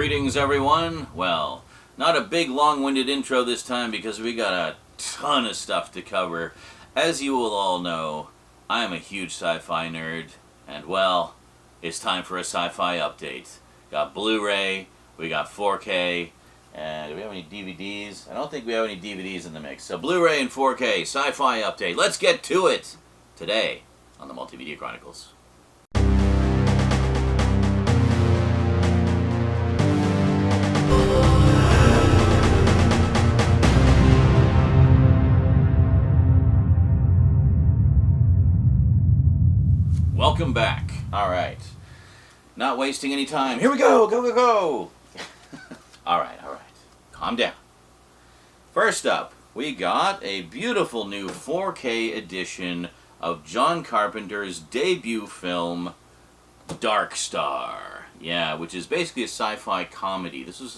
Greetings, everyone. Well, not a big, long-winded intro this time because we got a ton of stuff to cover. As you will all know, I am a huge sci-fi nerd, and well, it's time for a sci-fi update. Got Blu-ray, we got 4K, and do we have any DVDs? I don't think we have any DVDs in the mix. So Blu-ray and 4K, sci-fi update. Let's get to it today on the Multimedia Chronicles. Welcome back. All right. Not wasting any time. Here we go. Go, go, go. All right. Calm down. First up, we got a beautiful new 4K edition of John Carpenter's debut film, Dark Star. Yeah, which is basically a sci-fi comedy. This was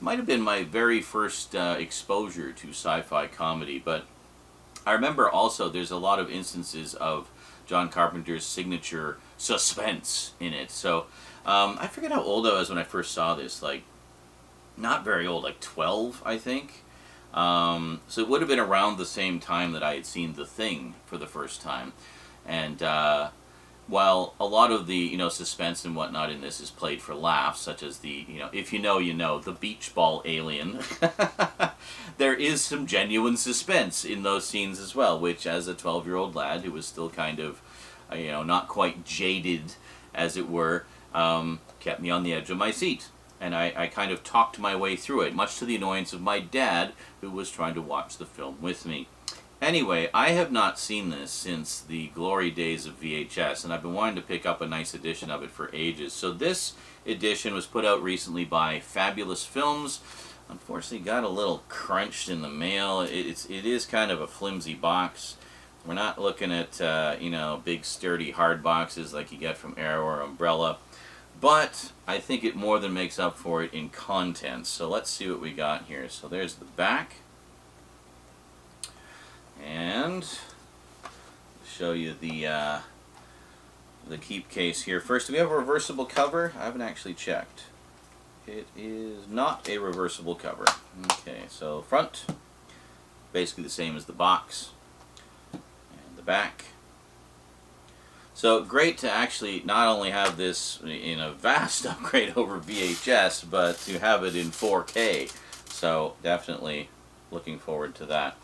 might have been my very first exposure to sci-fi comedy, but I remember also there's a lot of instances of John Carpenter's signature suspense in it. So I forget how old I was when I first saw this. Like, not very old, like 12, I think. So it would have been around the same time that I had seen The Thing for the first time. And while a lot of the suspense and whatnot in this is played for laughs, such as the if you know the beach ball alien, there is some genuine suspense in those scenes as well, which as a 12-year-old lad who was still kind of not quite jaded, as it were, kept me on the edge of my seat. And I kind of talked my way through it, much to the annoyance of my dad, who was trying to watch the film with me. Anyway, I have not seen this since the glory days of VHS, and I've been wanting to pick up a nice edition of it for ages. So this edition was put out recently by Fabulous Films. Unfortunately, got a little crunched in the mail. It is kind of a flimsy box. We're not looking at big sturdy hard boxes like you get from Arrow or Umbrella, but I think it more than makes up for it in content. So let's see what we got here. So there's the back. And show you the keep case here. First, do we have a reversible cover? I haven't actually checked. It is not a reversible cover. Okay, so front, basically the same as the box, and the back. So great to actually not only have this in a vast upgrade over VHS, but to have it in 4K. So definitely looking forward to that.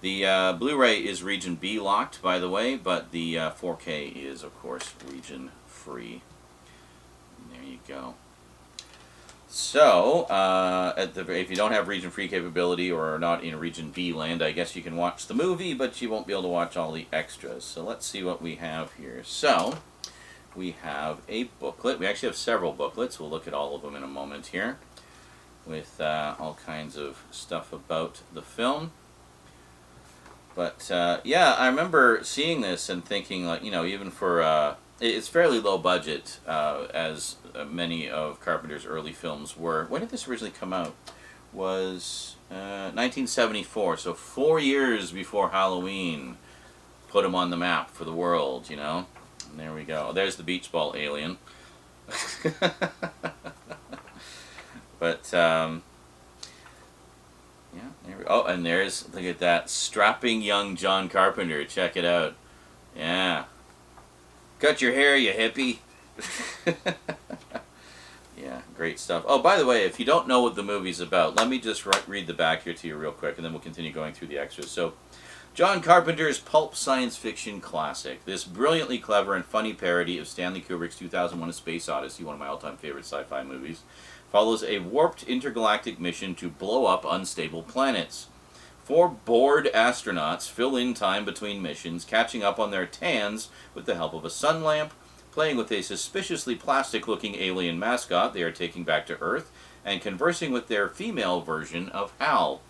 The Blu-ray is region B locked, by the way, but the 4K is, of course, region free. And there you go. So, if you don't have region free capability or are not in region B land, I guess you can watch the movie, but you won't be able to watch all the extras. So let's see what we have here. So, we have a booklet. We actually have several booklets. We'll look at all of them in a moment here, with all kinds of stuff about the film. But yeah, I remember seeing this and thinking, like, even for it's fairly low budget, as many of Carpenter's early films were. When did this originally come out? Was 1974, so 4 years before Halloween put him on the map for the world, And there we go. There's the beach ball alien. But yeah, there we go. Oh, and look at that, strapping young John Carpenter. Check it out. Yeah. Cut your hair, you hippie. Yeah, great stuff. Oh, by the way, if you don't know what the movie's about, let me just read the back here to you real quick, and then we'll continue going through the extras. So, John Carpenter's pulp science fiction classic. This brilliantly clever and funny parody of Stanley Kubrick's 2001: A Space Odyssey, one of my all-time favorite sci-fi movies, follows a warped intergalactic mission to blow up unstable planets. 4 bored astronauts fill in time between missions, catching up on their tans with the help of a sun lamp, playing with a suspiciously plastic-looking alien mascot they are taking back to Earth, and conversing with their female version of Hal.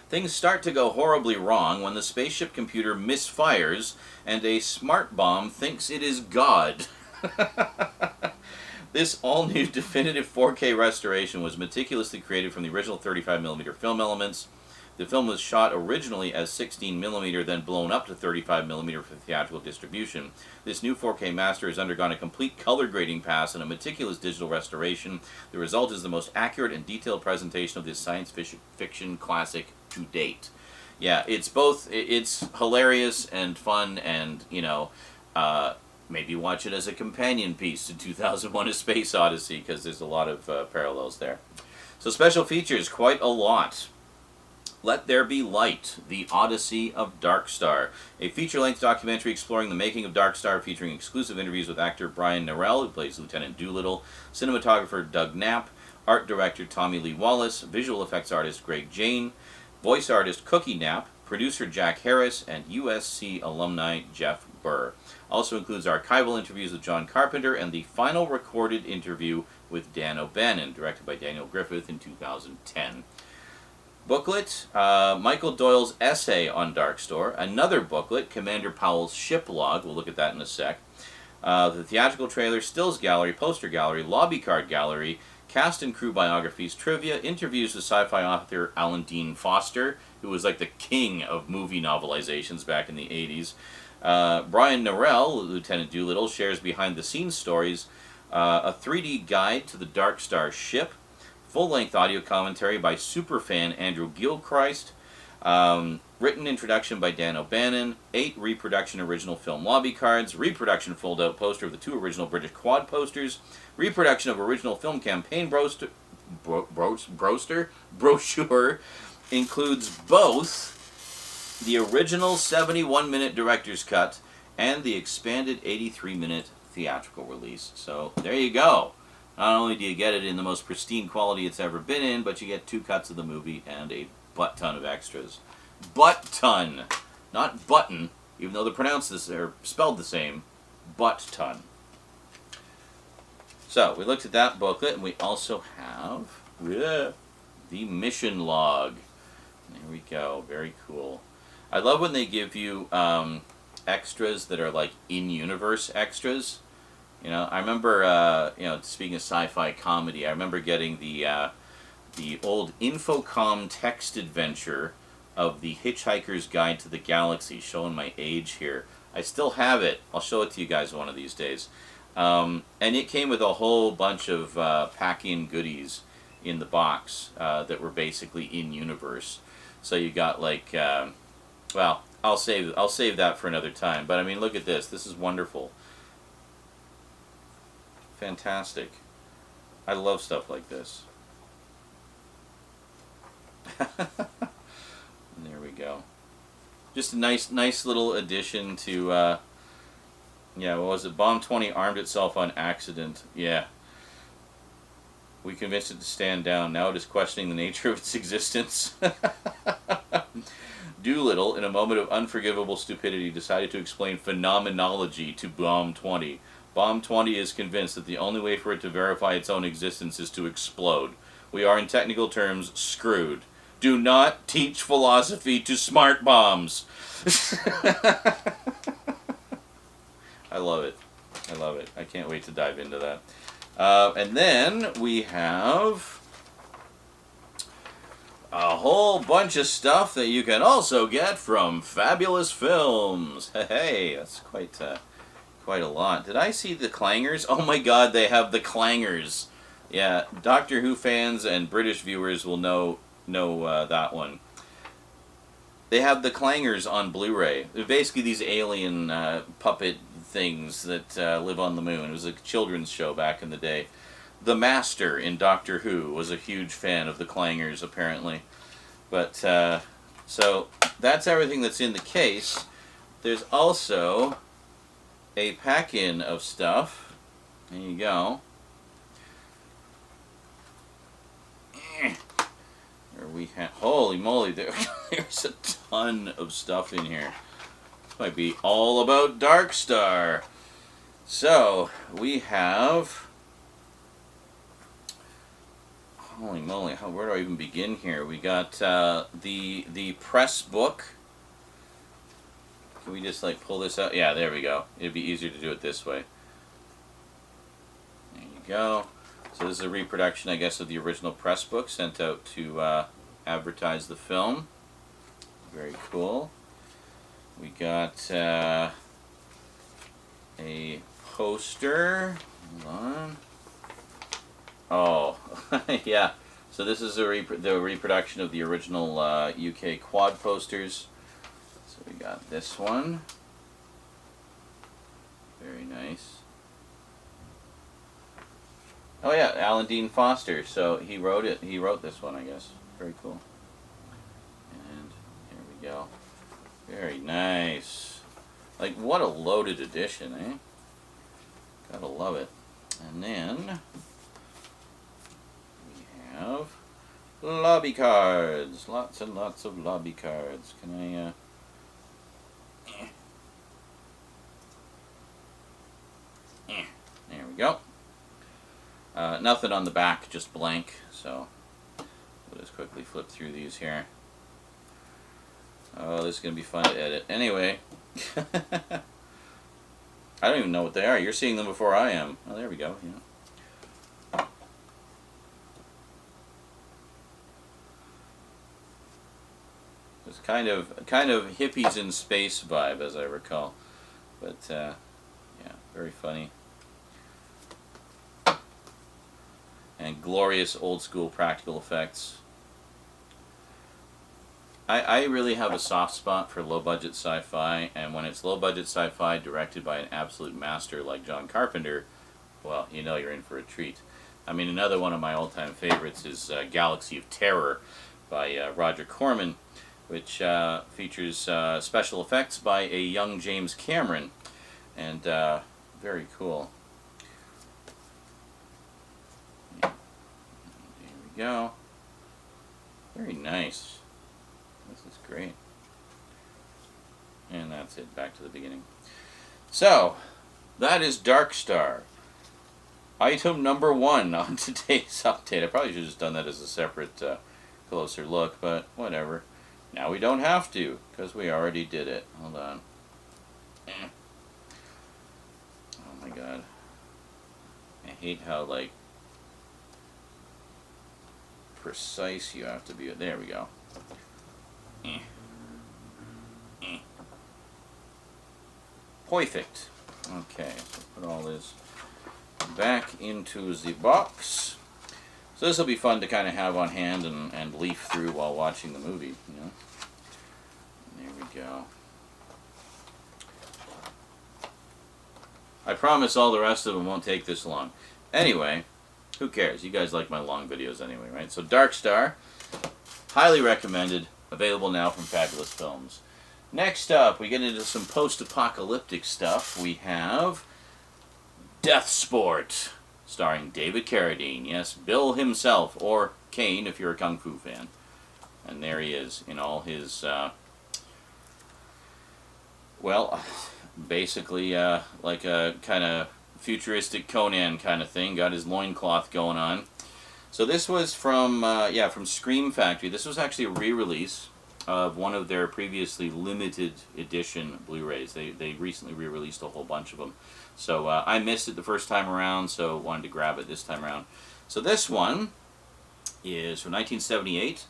Things start to go horribly wrong when the spaceship computer misfires and a smart bomb thinks it is God. This all-new definitive 4K restoration was meticulously created from the original 35mm film elements, The film was shot originally as 16mm, then blown up to 35mm for theatrical distribution. This new 4K master has undergone a complete color grading pass and a meticulous digital restoration. The result is the most accurate and detailed presentation of this science fiction classic to date. Yeah, it's both, it's hilarious and fun, and, you know, maybe watch it as a companion piece to 2001: A Space Odyssey, because there's a lot of parallels there. So special features, quite a lot. Let There Be Light, The Odyssey of Darkstar, a feature-length documentary exploring the making of Darkstar, featuring exclusive interviews with actor Brian Norell, who plays Lieutenant Doolittle, cinematographer Doug Knapp, art director Tommy Lee Wallace, visual effects artist Greg Jane, voice artist Cookie Knapp, producer Jack Harris, and USC alumni Jeff Burr. Also includes archival interviews with John Carpenter and the final recorded interview with Dan O'Bannon, directed by Daniel Griffith in 2010. Booklet, Michael Doyle's essay on Darkstar. Another booklet, Commander Powell's ship log. We'll look at that in a sec. The theatrical trailer, stills gallery, poster gallery, lobby card gallery, cast and crew biographies, trivia, interviews with sci-fi author Alan Dean Foster, who was like the king of movie novelizations back in the 80s. Brian Norell, Lieutenant Doolittle, shares behind-the-scenes stories, a 3D guide to the Darkstar ship, full-length audio commentary by superfan Andrew Gilchrist, written introduction by Dan O'Bannon, 8 reproduction original film lobby cards, reproduction fold-out poster of the 2 original British quad posters, reproduction of original film campaign brochure, includes both the original 71-minute director's cut and the expanded 83-minute theatrical release. So there you go. Not only do you get it in the most pristine quality it's ever been in, but you get 2 cuts of the movie and a butt-ton of extras. Butt-ton! Not button, even though they're pronounced this, or spelled the same. Butt-ton. So, we looked at that booklet, and we also have the mission log. There we go. Very cool. I love when they give you extras that are like in-universe extras. You know, I remember, you know, speaking of sci-fi comedy, I remember getting the old Infocom text adventure of the Hitchhiker's Guide to the Galaxy, showing my age here. I still have it. I'll show it to you guys one of these days. And it came with a whole bunch of pack-in goodies in the box that were basically in-universe. So you got like, well, I'll save that for another time. But I mean, look at this. This is wonderful. Fantastic. I love stuff like this. There we go. Just a nice little addition to, yeah, what was it? Bomb 20 armed itself on accident. Yeah. We convinced it to stand down. Now it is questioning the nature of its existence. Doolittle, in a moment of unforgivable stupidity, decided to explain phenomenology to Bomb 20. Bomb 20 is convinced that the only way for it to verify its own existence is to explode. We are, in technical terms, screwed. Do not teach philosophy to smart bombs. I love it. I love it. I can't wait to dive into that. And then we have a whole bunch of stuff that you can also get from Fabulous Films. Hey, that's quite a lot. Did I see the clangers? Oh my god, they have the clangers. Yeah, Doctor Who fans and British viewers will know that one. They have the clangers on Blu-ray. They're basically these alien puppet things that live on the moon. It was a children's show back in the day. The Master in Doctor Who was a huge fan of the clangers, apparently. But, so, that's everything that's in the case. There's also a pack-in of stuff. There you go. There we have, holy moly, there's a ton of stuff in here. This might be all about Darkstar. So, we have, holy moly, where do I even begin here? We got the press book. Can we just like pull this out? Yeah, there we go. It'd be easier to do it this way. There you go. So this is a reproduction, I guess, of the original press book sent out to advertise the film. very cool. We got a poster. Hold on. Oh, yeah. So this is the reproduction of the original UK quad posters. So we got this one. Very nice. Oh yeah, Alan Dean Foster. So he wrote it. He wrote this one, I guess. Very cool. And here we go. Very nice. Like, what a loaded edition, eh? Gotta love it. And then we have lobby cards. Lots and lots of lobby cards. Can I, There we go. Nothing on the back, just blank. So we'll just quickly flip through these here. Oh, this is going to be fun to edit. Anyway. I don't even know what they are. You're seeing them before I am. Oh, there we go. Yeah. It's kind of hippies in space vibe, as I recall. But yeah, very funny. And glorious old school practical effects. I really have a soft spot for low budget sci-fi, and when it's low budget sci-fi directed by an absolute master like John Carpenter, well, you know you're in for a treat. I mean, another one of my all-time favorites is Galaxy of Terror by Roger Corman, which features special effects by a young James Cameron, and very cool. There we go. Very nice. This is great. And that's it. Back to the beginning. So, that is Dark Star. Item number 1 on today's update. I probably should have just done that as a separate closer look, but whatever. Now we don't have to, because we already did it. Hold on. Oh my god. I hate how, like, precise you have to be. There we go. Perfect. Okay, so put all this back into the box. So this will be fun to kind of have on hand and leaf through while watching the movie, you know. There we go. I promise all the rest of them won't take this long. Anyway, who cares? You guys like my long videos anyway, right? So Dark Star, highly recommended, available now from Fabulous Films. Next up, we get into some post-apocalyptic stuff. We have Deathsport, starring David Carradine. Yes, Bill himself, or Kane if you're a Kung Fu fan. And there he is in all his, well, basically like a kind of futuristic Conan kind of thing. Got his loincloth going on. So this was from, from Scream Factory. This was actually a re-release of one of their previously limited edition Blu-rays. They recently re-released a whole bunch of them. So I missed it the first time around, so wanted to grab it this time around. So this one is from 1978.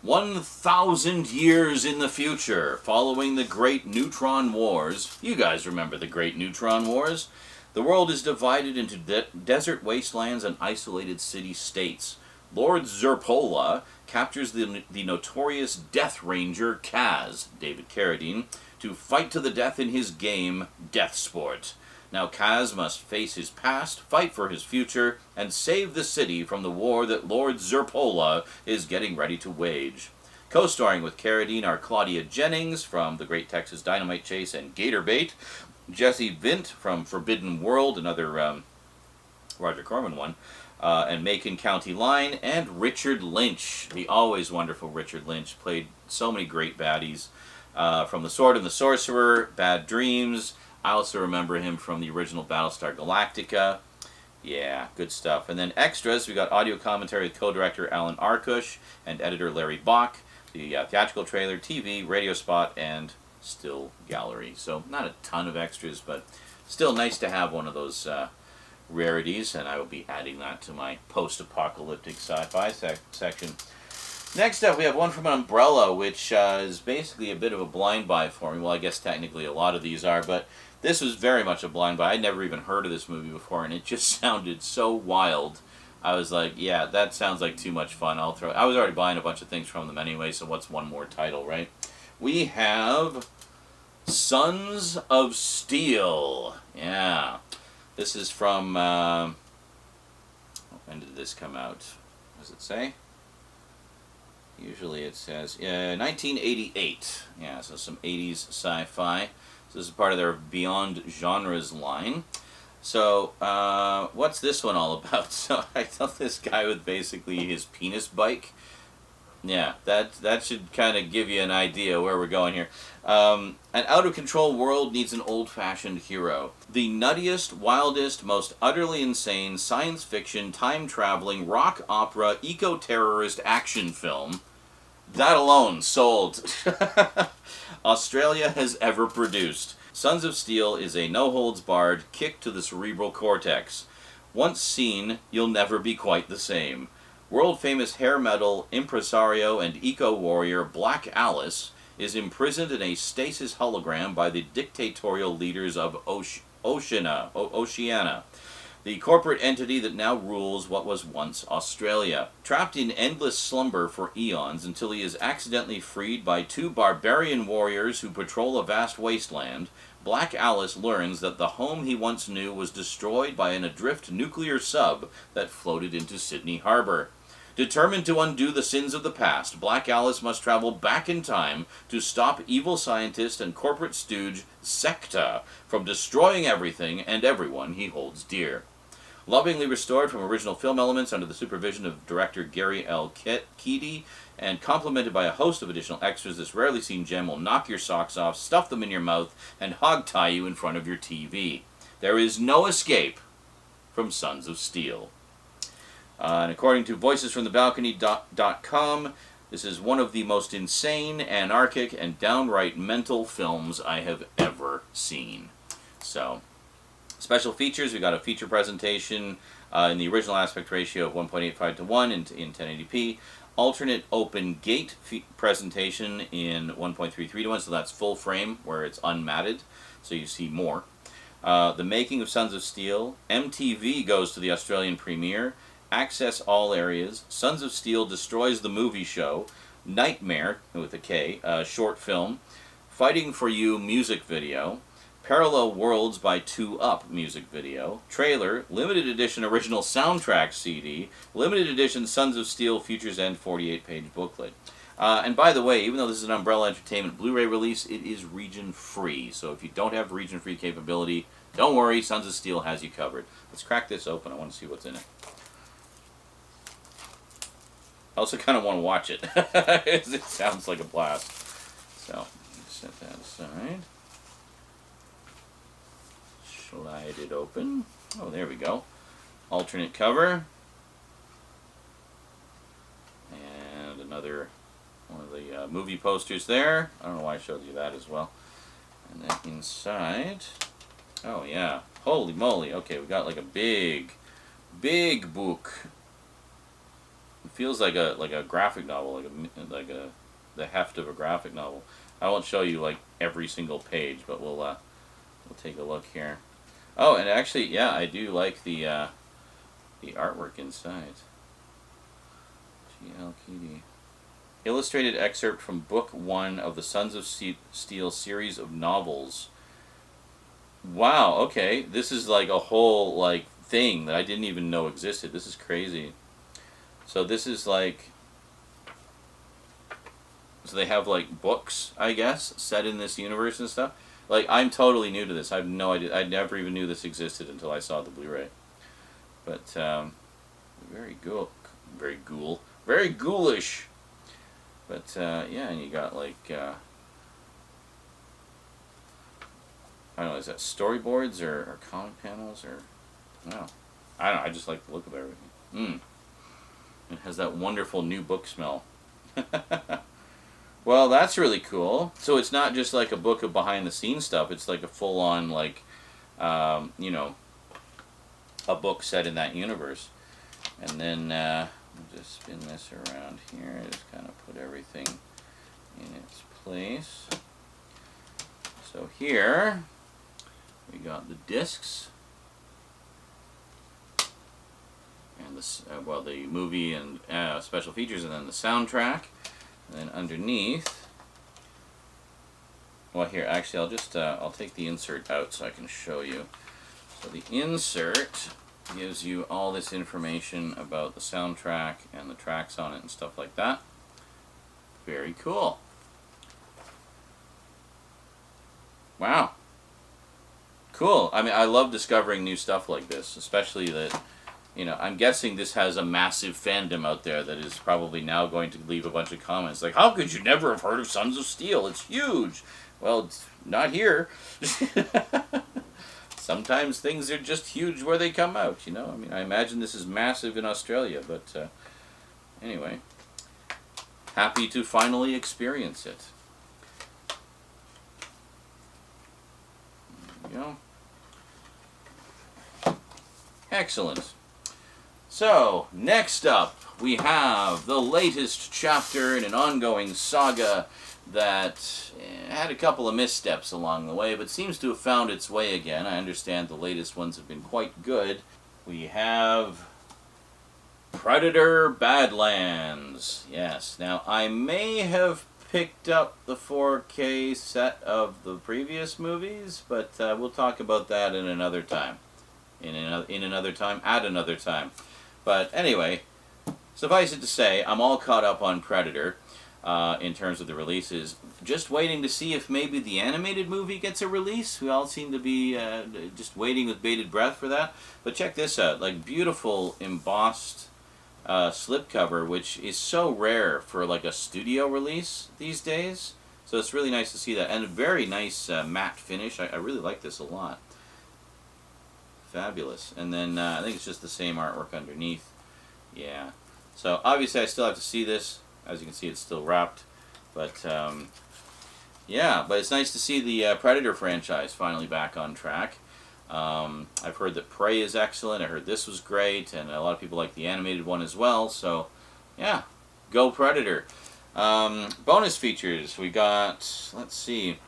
1,000 years in the future, following the Great Neutron Wars. You guys remember the Great Neutron Wars? The world is divided into desert wastelands and isolated city-states. Lord Zerpola captures the notorious Death Ranger Kaz, David Carradine, to fight to the death in his game, Deathsport. Now Kaz must face his past, fight for his future, and save the city from the war that Lord Zerpola is getting ready to wage. Co-starring with Carradine are Claudia Jennings from The Great Texas Dynamite Chase and Gator Bait, Jesse Vint from Forbidden World, another Roger Corman one, and Macon County Line, and Richard Lynch, the always wonderful Richard Lynch, played so many great baddies from The Sword and the Sorcerer, Bad Dreams. I also remember him from the original Battlestar Galactica. Yeah, good stuff. And then extras, we got audio commentary with co-director Alan Arkush and editor Larry Bach, the theatrical trailer, TV, radio spot, and still gallery. So not a ton of extras, but still nice to have one of those rarities, and I will be adding that to my post-apocalyptic sci-fi section. Next up, we have one from Umbrella, which is basically a bit of a blind buy for me. Well, I guess technically a lot of these are, but this was very much a blind buy. I'd never even heard of this movie before, and it just sounded so wild. I was like, yeah, that sounds like too much fun. I'll throw. I was already buying a bunch of things from them anyway, so what's one more title, right? We have Sons of Steel. Yeah. This is from, when did this come out? What does it say? Usually it says 1988. Yeah, so some 80s sci-fi. So this is part of their Beyond Genres line. So, what's this one all about? So I thought this guy with basically his penis bike. Yeah, that should kind of give you an idea where we're going here. An out-of-control world needs an old-fashioned hero. The nuttiest, wildest, most utterly insane science fiction, time-traveling, rock opera, eco-terrorist action film. That alone sold. Australia has ever produced. Sons of Steel is a no-holds-barred kick to the cerebral cortex. Once seen, you'll never be quite the same. World-famous hair metal, impresario, and eco-warrior Black Alice is imprisoned in a stasis hologram by the dictatorial leaders of Oceania, the corporate entity that now rules what was once Australia. Trapped in endless slumber for eons until he is accidentally freed by two barbarian warriors who patrol a vast wasteland, Black Alice learns that the home he once knew was destroyed by an adrift nuclear sub that floated into Sydney Harbor. Determined to undo the sins of the past, Black Alice must travel back in time to stop evil scientist and corporate stooge Secta from destroying everything and everyone he holds dear. Lovingly restored from original film elements under the supervision of director Gary L. Keedy, and complemented by a host of additional extras, this rarely seen gem will knock your socks off, stuff them in your mouth, and hog-tie you in front of your TV. There is no escape from Sons of Steel. And according to voicesfromthebalcony.com, this is one of the most insane, anarchic, and downright mental films I have ever seen. So, special features, we got a feature presentation in the original aspect ratio of 1.85 to 1 in 1080p. Alternate open gate presentation in 1.33 to 1, so that's full frame where it's unmatted, so you see more. The making of Sons of Steel. MTV goes to the Australian premiere. Access all areas. Sons of Steel destroys the movie show. Nightmare, with a K, short film. Fighting for You music video. Parallel Worlds by 2UP music video. Trailer, limited edition original soundtrack CD. Limited edition Sons of Steel Futures End 48-page booklet. And by the way, even though this is an Umbrella Entertainment Blu-ray release, it is region-free. So if you don't have region-free capability, don't worry, Sons of Steel has you covered. Let's crack this open. I want to see what's in it. I also kind of want to watch it. It sounds like a blast. So, set that aside. Slide it open. Oh, there we go. Alternate cover. And another one of the movie posters there. I don't know why I showed you that as well. And then inside, oh yeah, holy moly. Okay, we got like a big book. It feels like a graphic novel, the heft of a graphic novel. I won't show you like every single page, but we'll take a look here. Oh, and actually, yeah, I do like the artwork inside. G.L. Keedy. Illustrated excerpt from Book 1 of the Sons of Steel series of novels. Wow, okay. This is like a whole like thing that I didn't even know existed. This is crazy. So this is like, so they have like books, I guess, set in this universe and stuff. Like, I'm totally new to this. I have no idea. I never even knew this existed until I saw the Blu-ray. But very ghoulish. But yeah, and you got like I don't know, is that storyboards or comic panels or no? I don't know. I just like the look of everything. It has that wonderful new book smell. Well, that's really cool. So it's not just like a book of behind-the-scenes stuff. It's like a full-on, like, you know, a book set in that universe. And then I'll just spin this around here. Just kind of put everything in its place. So here we got the discs and the movie and special features, and then the soundtrack, and then underneath. Well, here actually I'll take the insert out so I can show you. So the insert gives you all this information about the soundtrack and the tracks on it and stuff like that. Very cool. Wow. Cool. I mean, I love discovering new stuff like this, especially that, you know, I'm guessing this has a massive fandom out there that is probably now going to leave a bunch of comments like, how could you never have heard of Sons of Steel? It's huge. Well, it's not here. Sometimes things are just huge where they come out, you know. I mean, I imagine this is massive in Australia, but anyway, happy to finally experience it. There we go. Excellent. So, next up, we have the latest chapter in an ongoing saga that had a couple of missteps along the way, but seems to have found its way again. I understand the latest ones have been quite good. We have Predator Badlands. Yes, now I may have picked up the 4K set of the previous movies, but we'll talk about that in another time. At another time. But anyway, suffice it to say, I'm all caught up on Predator. In terms of the releases, just waiting to see if maybe the animated movie gets a release. We all seem to be just waiting with bated breath for that. But check this out, like beautiful embossed slipcover, which is so rare for like a studio release these days. So it's really nice to see that, and a very nice matte finish. I really like this a lot. Fabulous. And then I think it's just the same artwork underneath. Yeah. So obviously I still have to see this. As you can see, it's still wrapped, but yeah, but it's nice to see the Predator franchise finally back on track. I've heard that Prey is excellent. I heard this was great, and a lot of people like the animated one as well, so yeah, go Predator. Bonus features, we got, let's see,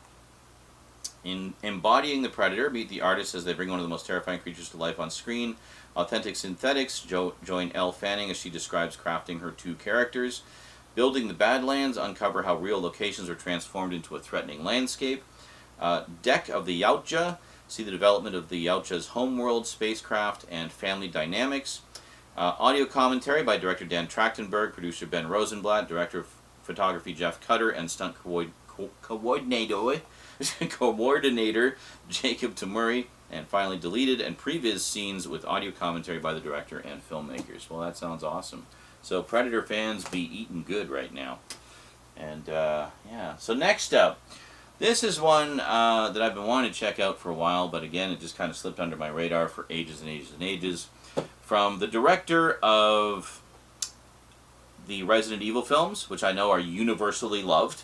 in embodying the Predator, meet the artists as they bring one of the most terrifying creatures to life on screen. Authentic Synthetics, join Elle Fanning as she describes crafting her two characters. Building the Badlands, uncover how real locations are transformed into a threatening landscape. Deck of the Yautja, see the development of the Yautja's homeworld, spacecraft, and family dynamics. Audio commentary by director Dan Trachtenberg, producer Ben Rosenblatt, director of photography Jeff Cutter, and stunt coordinator Jacob Tamuri. And finally, deleted and previs scenes with audio commentary by the director and filmmakers. Well, that sounds awesome. So Predator fans be eating good right now. And yeah, so next up, this is one that I've been wanting to check out for a while, but again, it just kind of slipped under my radar for ages and ages and ages. From the director of the Resident Evil films, which I know are universally loved.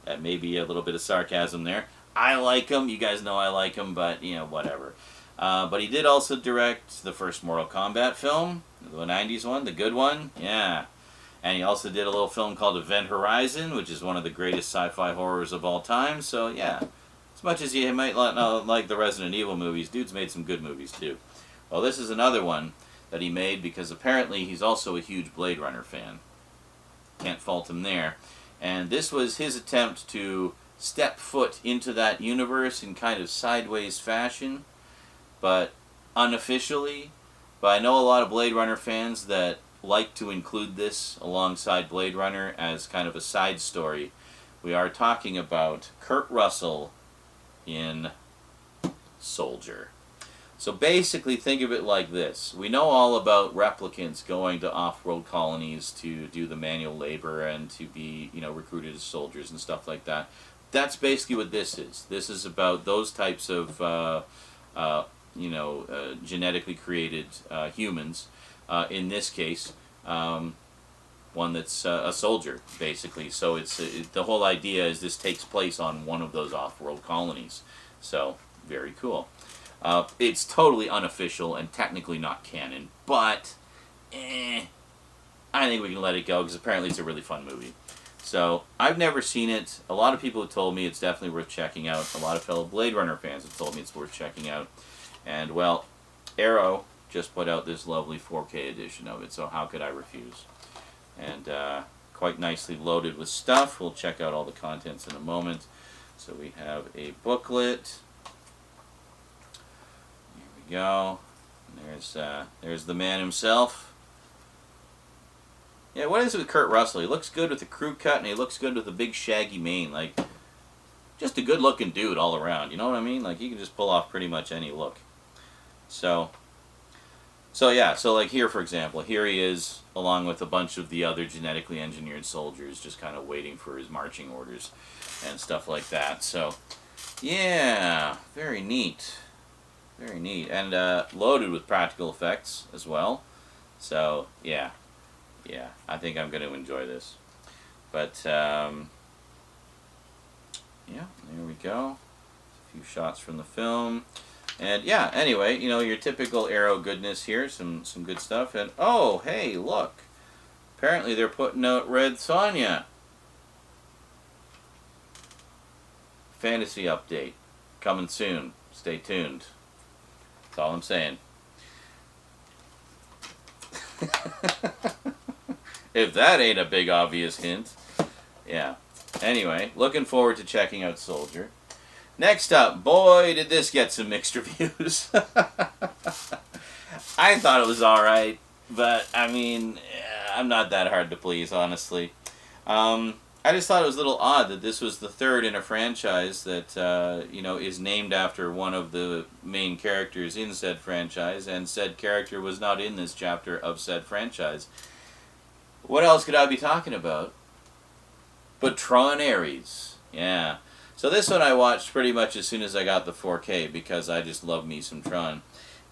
That may be a little bit of sarcasm there. I like them, you guys know I like them, but you know, whatever. But he did also direct the first Mortal Kombat film, the 90s one, the good one, yeah. And he also did a little film called Event Horizon, which is one of the greatest sci-fi horrors of all time, so yeah. As much as you might not like the Resident Evil movies, dude's made some good movies too. Well, this is another one that he made because apparently he's also a huge Blade Runner fan. Can't fault him there. And this was his attempt to step foot into that universe in kind of sideways fashion, but unofficially. But I know a lot of Blade Runner fans that like to include this alongside Blade Runner as kind of a side story. We are talking about Kurt Russell in Soldier. So basically think of it like this. We know all about replicants going to off-world colonies to do the manual labor and to be, you know, recruited as soldiers and stuff like that. That's basically what this is. This is about those types of, genetically created humans. In this case, one that's a soldier, basically. So the whole idea is this takes place on one of those off-world colonies. So, very cool. It's totally unofficial and technically not canon, but I think we can let it go because apparently it's a really fun movie. So, I've never seen it. A lot of people have told me it's definitely worth checking out. A lot of fellow Blade Runner fans have told me it's worth checking out. And, well, Arrow just put out this lovely 4K edition of it, so how could I refuse? And quite nicely loaded with stuff. We'll check out all the contents in a moment. So we have a booklet. Here we go. There's the man himself. Yeah, what is it with Kurt Russell? He looks good with the crew cut, and he looks good with the big shaggy mane. Like, just a good-looking dude all around. You know what I mean? Like, he can just pull off pretty much any look. So yeah, so like here, for example, here he is, along with a bunch of the other genetically engineered soldiers, just kind of waiting for his marching orders and stuff like that. So, yeah, very neat. Very neat. And loaded with practical effects as well. So, yeah. Yeah, I think I'm going to enjoy this. But, yeah, there we go. A few shots from the film. And, yeah, anyway, you know, your typical Arrow goodness here. Some good stuff. And, oh, hey, look. Apparently they're putting out Red Sonja. Fantasy update. Coming soon. Stay tuned. That's all I'm saying. If that ain't a big obvious hint. Yeah. Anyway, looking forward to checking out Soldier. Next up, boy, did this get some mixed reviews. I thought it was alright, but, I mean, I'm not that hard to please, honestly. I just thought it was a little odd that this was the third in a franchise that, you know, is named after one of the main characters in said franchise, and said character was not in this chapter of said franchise. What else could I be talking about? But Tron Ares. Yeah. So this one I watched pretty much as soon as I got the 4K because I just love me some Tron.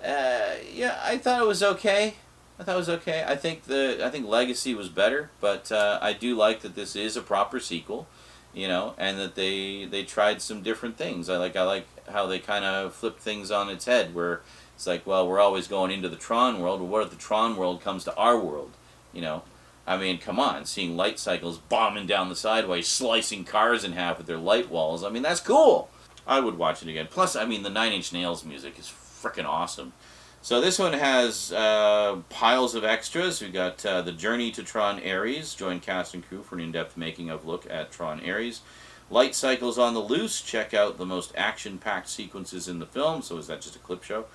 Yeah, I thought it was okay. I think Legacy was better, but I do like that this is a proper sequel, you know, and that they tried some different things. I like how they kind of flipped things on its head, where it's like, well, we're always going into the Tron world, but what if the Tron world comes to our world, you know? I mean, come on, seeing light cycles bombing down the sideways, slicing cars in half with their light walls. I mean, that's cool. I would watch it again. Plus, I mean, the Nine Inch Nails music is frickin' awesome. So this one has piles of extras. We got The Journey to Tron Ares. Join cast and crew for an in-depth making-of look at Tron Ares. Light cycles on the loose. Check out the most action-packed sequences in the film. So is that just a clip show?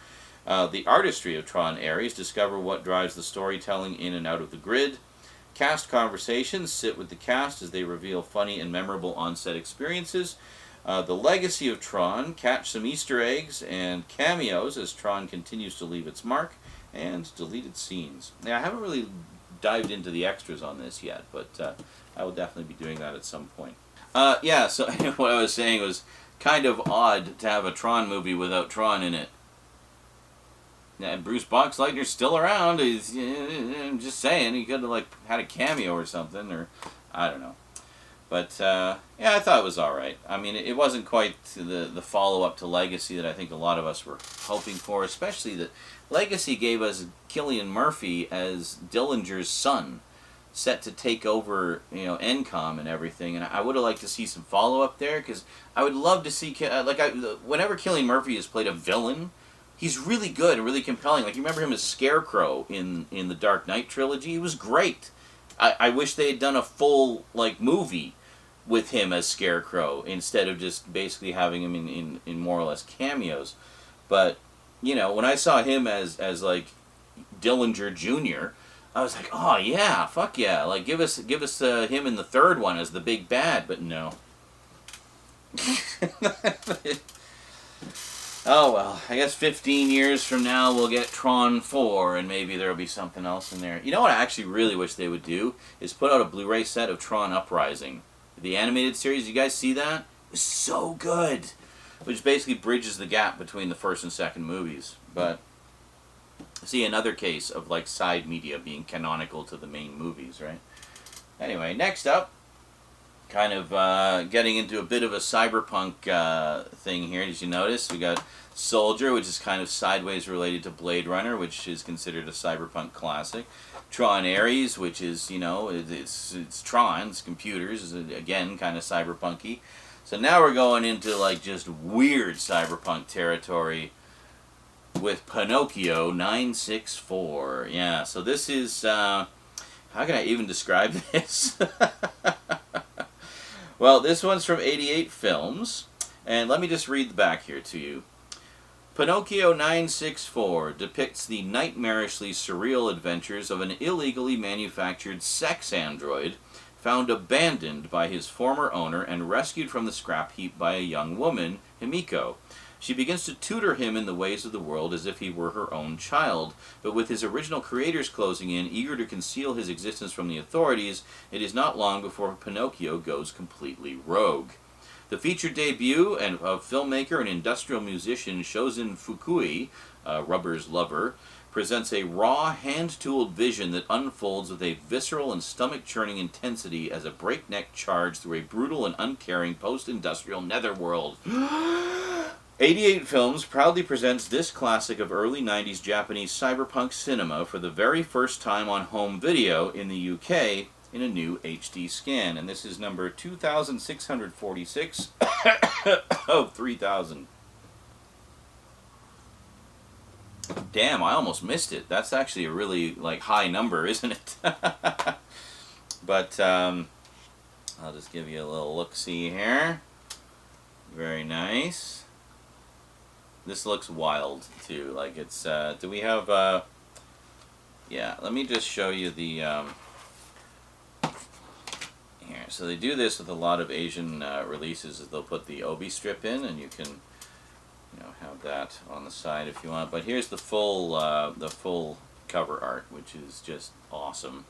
The artistry of Tron Ares. Discover what drives the storytelling in and out of the grid. Cast conversations. Sit with the cast as they reveal funny and memorable on-set experiences. The Legacy of Tron. Catch some Easter eggs and cameos as Tron continues to leave its mark. And deleted scenes. Now, I haven't really dived into the extras on this yet, but I will definitely be doing that at some point. Yeah, so what I was saying was kind of odd to have a Tron movie without Tron in it. And Bruce Boxleitner's still around. I'm just saying, he could have like had a cameo or something, or I don't know. But yeah, I thought it was all right. I mean, it wasn't quite the follow-up to Legacy that I think a lot of us were hoping for, especially that Legacy gave us Cillian Murphy as Dillinger's son, set to take over, you know, NCOM and everything. And I would have liked to see some follow-up there, because I would love to see, whenever Cillian Murphy has played a villain, he's really good and really compelling. Like, you remember him as Scarecrow in the Dark Knight trilogy? He was great. I wish they had done a full, like, movie with him as Scarecrow instead of just basically having him in more or less cameos. But, you know, when I saw him as like, Dillinger Jr., I was like, oh, yeah, fuck yeah. Like, give us him in the third one as the big bad, but no. Oh, well, I guess 15 years from now we'll get Tron 4, and maybe there'll be something else in there. You know what I actually really wish they would do? Is put out a Blu-ray set of Tron Uprising. The animated series, you guys see that? It's so good! Which basically bridges the gap between the first and second movies. But, see, another case of, like, side media being canonical to the main movies, right? Anyway, next up, kind of getting into a bit of a cyberpunk thing here. Did you notice? We got Soldier, which is kind of sideways related to Blade Runner, which is considered a cyberpunk classic. Tron Ares, which is, you know, it's Tron, it's computers, again, kind of cyberpunky. So now we're going into like just weird cyberpunk territory with Pinocchio 964. Yeah, so this is, how can I even describe this? Well, this one's from 88 Films, and let me just read the back here to you. Pinocchio 964 depicts the nightmarishly surreal adventures of an illegally manufactured sex android found abandoned by his former owner and rescued from the scrap heap by a young woman, Himiko. She begins to tutor him in the ways of the world as if he were her own child, but with his original creators closing in, eager to conceal his existence from the authorities, it is not long before Pinocchio goes completely rogue. The featured debut of filmmaker and industrial musician Shozen Fukui, Rubber's lover, presents a raw, hand-tooled vision that unfolds with a visceral and stomach-churning intensity as a breakneck charge through a brutal and uncaring post-industrial netherworld. 88 Films proudly presents this classic of early 90s Japanese cyberpunk cinema for the very first time on home video in the UK in a new HD scan. And this is number 2646 of 3000. Damn, I almost missed it. That's actually a really like high number, isn't it? But I'll just give you a little look-see here. Very nice. This looks wild too. Like it's do we have yeah, let me just show you the here. So they do this with a lot of Asian releases, is they'll put the obi strip in and you can, you know, have that on the side if you want. But here's the full cover art, which is just awesome.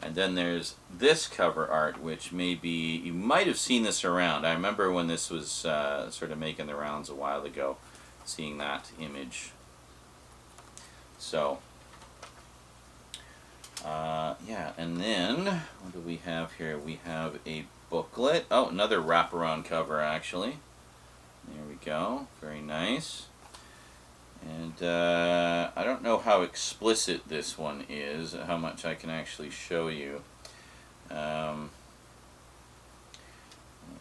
And then there's this cover art, which maybe you might have seen this around. I remember when this was sort of making the rounds a while ago, seeing that image. So, yeah, and then what do we have here? We have a booklet. Oh, another wraparound cover, actually. There we go. Very nice. And I don't know how explicit this one is, how much I can actually show you. Let's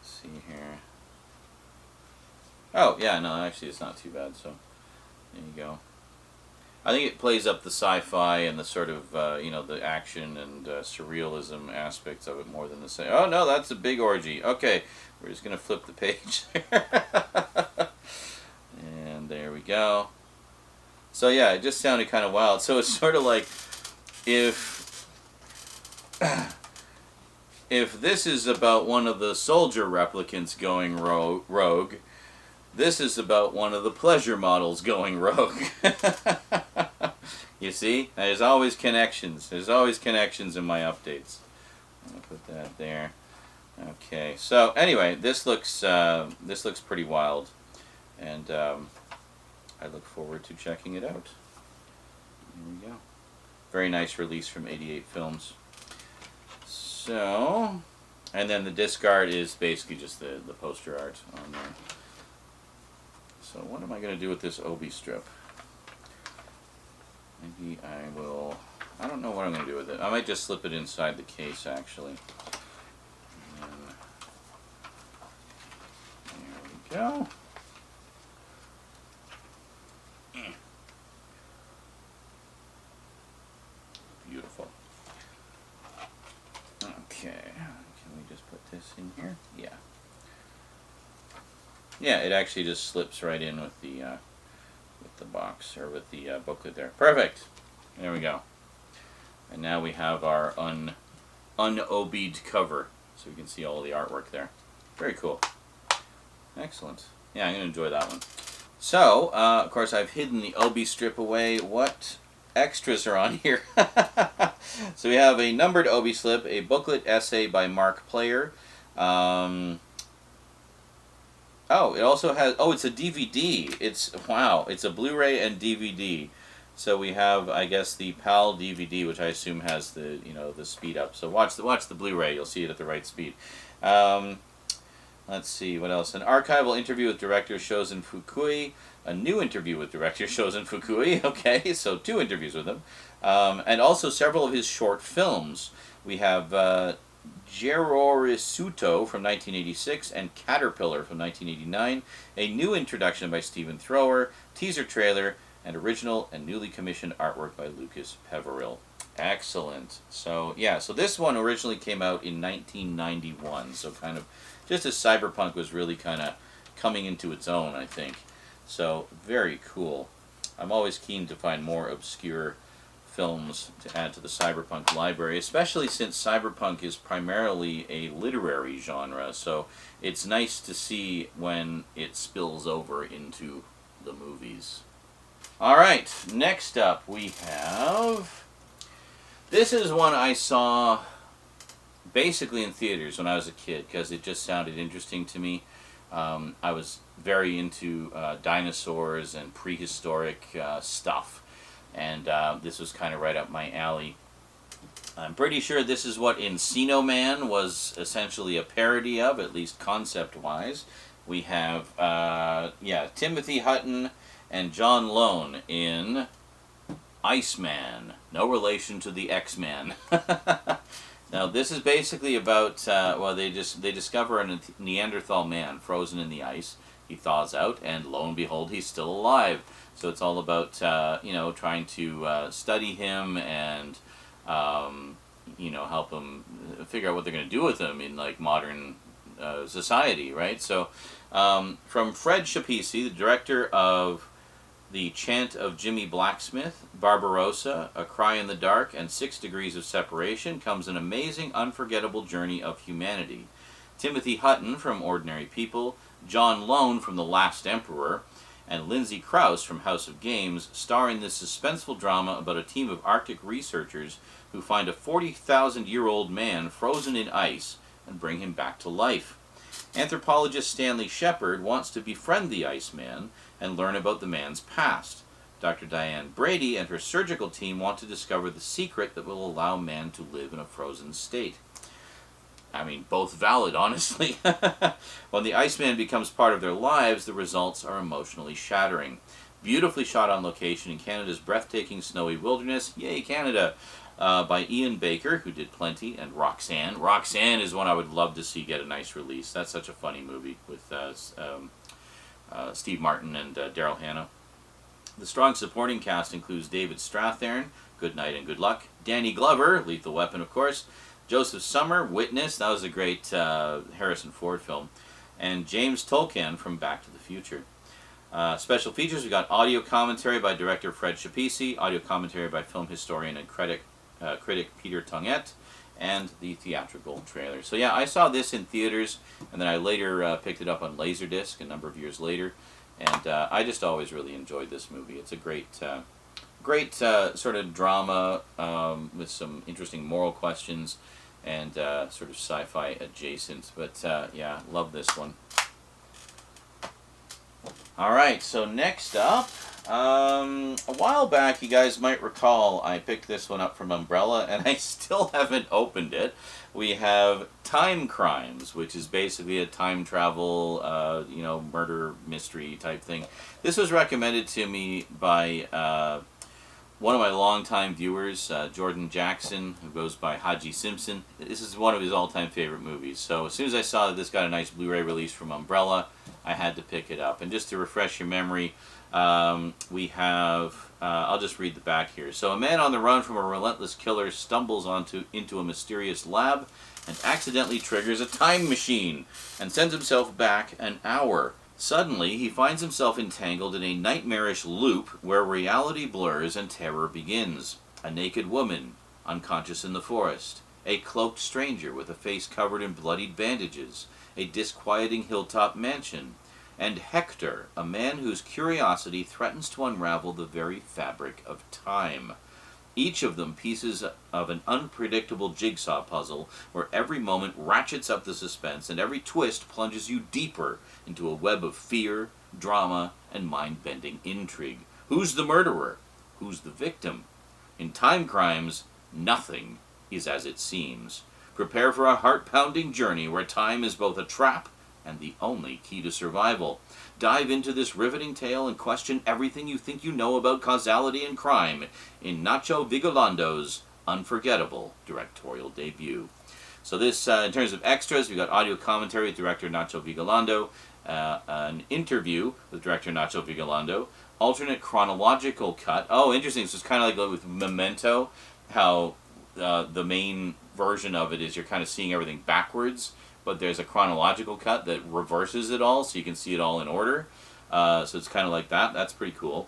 see here. Oh, yeah, no, actually it's not too bad, so there you go. I think it plays up the sci-fi and the sort of, you know, the action and surrealism aspects of it more than the say. Oh, no, that's a big orgy. Okay, we're just going to flip the page. And there we go. So yeah, it just sounded kind of wild. So it's sort of like if this is about one of the soldier replicants going rogue, this is about one of the pleasure models going rogue. You see? There's always connections. There's always connections in my updates. I'm gonna put that there. Okay. So anyway, this looks pretty wild, and I look forward to checking it out. Here we go. Very nice release from 88 Films. So, and then the disc art is basically just the poster art on there. So what am I going to do with this obi strip? Maybe I will, I don't know what I'm going to do with it. I might just slip it inside the case, actually. And there we go. Beautiful. Okay, can we just put this in here? Yeah. Yeah, it actually just slips right in with the box, or with the booklet there. Perfect. There we go. And now we have our un-obied cover, so we can see all the artwork there. Very cool. Excellent. Yeah, I'm going to enjoy that one. So, of course, I've hidden the obi strip away. What extras are on here? So we have a numbered obi slip, a booklet essay by Mark Player. Oh, it also has, oh, it's a DVD. It's, wow, it's a Blu-ray and DVD. So we have, I guess, the PAL DVD, which I assume has the the speed up. So watch the Blu-ray. You'll see it at the right speed. Um, let's see what else. An archival interview with director Shozen Fukui. A new interview with director Shozen Fukui. Okay, so 2 interviews with him, and also several of his short films. We have Gerorisuto from 1986 and Caterpillar from 1989. A new introduction by Stephen Thrower. Teaser trailer. And original and newly commissioned artwork by Lucas Peverill. Excellent. So, yeah, so this one originally came out in 1991, so kind of just as cyberpunk was really kind of coming into its own, I think. So, very cool. I'm always keen to find more obscure films to add to the cyberpunk library, especially since cyberpunk is primarily a literary genre, so it's nice to see when it spills over into the movies. Alright, next up we have... This is one I saw basically in theaters when I was a kid because it just sounded interesting to me. I was very into dinosaurs and prehistoric stuff, and this was kind of right up my alley. I'm pretty sure this is what Encino Man was essentially a parody of, at least concept-wise. We have, Timothy Hutton and John Lone in Iceman. No relation to the X-Men. Now, this is basically about, they discover a Neanderthal man frozen in the ice. He thaws out, and lo and behold, he's still alive. So it's all about, trying to study him and, help him figure out what they're going to do with him in, like, modern society, right? So, from Fred Schapisi, the director of The Chant of Jimmy Blacksmith, Barbarossa, A Cry in the Dark, and 6 Degrees of Separation, comes an amazing, unforgettable journey of humanity. Timothy Hutton from Ordinary People, John Lone from The Last Emperor, and Lindsay Krause from House of Games star in this suspenseful drama about a team of Arctic researchers who find a 40,000-year-old man frozen in ice and bring him back to life. Anthropologist Stanley Shepard wants to befriend the Iceman and learn about the man's past. Dr. Diane Brady and her surgical team want to discover the secret that will allow man to live in a frozen state. I mean, both valid, honestly. When the Iceman becomes part of their lives, the results are emotionally shattering. Beautifully shot on location in Canada's breathtaking snowy wilderness. Yay, Canada! By Ian Baker, who did Plenty, and Roxanne. Roxanne is one I would love to see get a nice release. That's such a funny movie with Steve Martin and Daryl Hannah. The strong supporting cast includes David Strathairn, Good Night and Good Luck, Danny Glover, Lethal Weapon of course, Joseph Summer, Witness, that was a great Harrison Ford film, and James Tolkien from Back to the Future. Special features, we got audio commentary by director Fred Schapisi, audio commentary by film historian and critic Peter Tongette, and the theatrical trailer. So yeah, I saw this in theaters, and then I later picked it up on Laserdisc a number of years later, and I just always really enjoyed this movie. It's a great sort of drama with some interesting moral questions and sort of sci-fi adjacent, but yeah, love this one. Alright, so next up, a while back, you guys might recall, I picked this one up from Umbrella, and I still haven't opened it. We have Timecrimes, which is basically a time travel, murder mystery type thing. This was recommended to me by one of my longtime viewers, Jordan Jackson, who goes by Haji Simpson. This is one of his all-time favorite movies. So as soon as I saw that this got a nice Blu-ray release from Umbrella, I had to pick it up. And just to refresh your memory, we have, I'll just read the back here. So a man on the run from a relentless killer stumbles into a mysterious lab and accidentally triggers a time machine and sends himself back an hour. Suddenly, he finds himself entangled in a nightmarish loop where reality blurs and terror begins. A naked woman, unconscious in the forest. A cloaked stranger with a face covered in bloodied bandages. A disquieting hilltop mansion. And Hector, a man whose curiosity threatens to unravel the very fabric of time. Each of them pieces of an unpredictable jigsaw puzzle where every moment ratchets up the suspense and every twist plunges you deeper into a web of fear, drama, and mind-bending intrigue. Who's the murderer? Who's the victim? In Time Crimes, nothing is as it seems. Prepare for a heart-pounding journey where time is both a trap and the only key to survival. Dive into this riveting tale and question everything you think you know about causality and crime in Nacho Vigolando's unforgettable directorial debut. So this, in terms of extras, we've got audio commentary with director Nacho Vigalondo, an interview with director Nacho Vigalondo, alternate chronological cut. Oh, interesting. So it's kind of like with Memento, how the main version of it is you're kind of seeing everything backwards, but there's a chronological cut that reverses it all, so you can see it all in order. So it's kind of like that. That's pretty cool.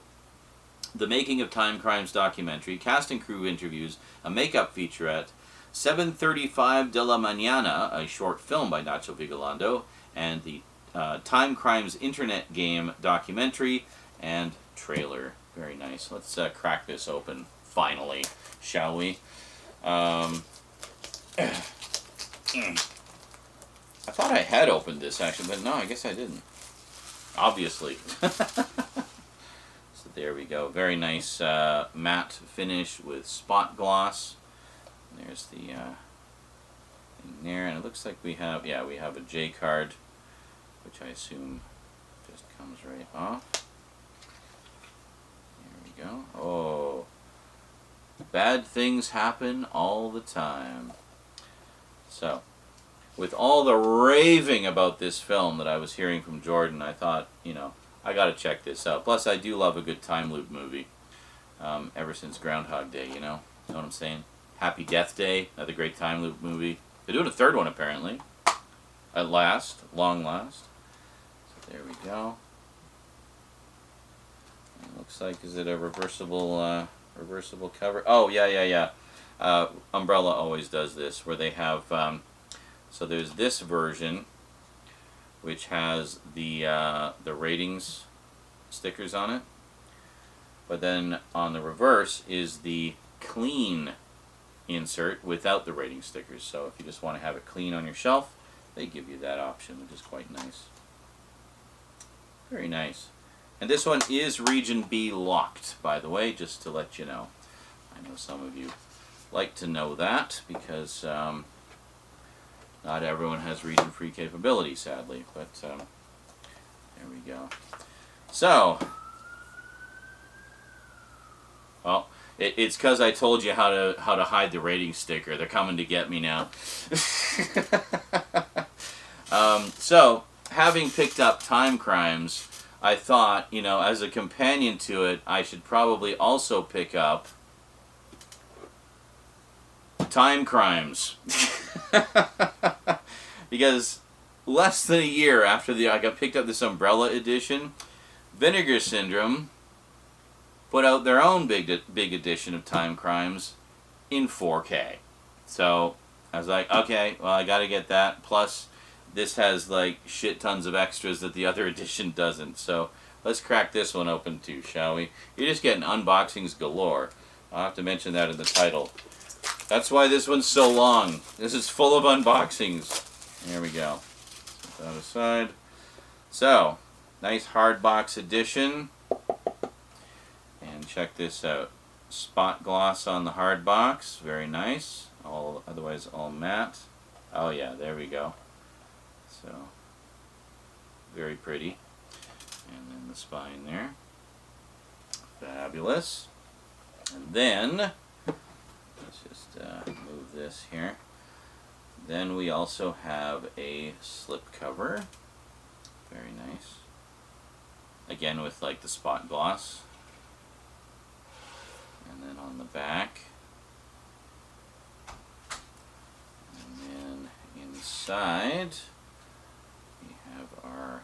The Making of Time Crimes documentary, cast and crew interviews, a makeup featurette, 7:35 de la Mañana, a short film by Nacho Vigalondo, and the Time Crimes internet game documentary and trailer. Very nice. Let's crack this open, finally, shall we? I thought I had opened this, actually, but no, I guess I didn't. Obviously. So there we go. Very nice matte finish with spot gloss. There's the thing there, and it looks like we have, yeah, we have a J card, which I assume just comes right off. There we go. Oh, bad things happen all the time. So, with all the raving about this film that I was hearing from Jordan, I thought, you know, I gotta check this out. Plus, I do love a good time loop movie. Ever since Groundhog Day, you know what I'm saying? Happy Death Day, another great time loop movie. They're doing a third one, apparently. At last, long last. So there we go. It looks like, is it a reversible cover? Oh, yeah. Umbrella always does this, where they have, so there's this version, which has the ratings stickers on it. But then on the reverse is the clean insert without the rating stickers. So if you just want to have it clean on your shelf, they give you that option, which is quite nice. Very nice. And this one is Region B locked, by the way, just to let you know. I know some of you like to know that, because not everyone has region-free capability, sadly. But there we go. So, well, it's because I told you how to hide the rating sticker. They're coming to get me now. So, having picked up Time Crimes, I thought, you know, as a companion to it, I should probably also pick up Time Crimes. Because less than a year after I got picked up this Umbrella edition, Vinegar Syndrome put out their own big edition of Time Crimes in 4K. So I was like, okay, well, I gotta get that. Plus, this has like shit tons of extras that the other edition doesn't. So let's crack this one open too, shall we? You're just getting unboxings galore. I'll have to mention that in the title. That's why this one's so long. This is full of unboxings. There we go. Put that aside. So, nice hardbox edition. And check this out. Spot gloss on the hard box. Very nice. Otherwise all matte. Oh yeah, there we go. So, very pretty. And then the spine there. Fabulous. And then, let's just move this here. Then we also have a slip cover. Very nice. Again with like the spot gloss. And then on the back. And then inside we have our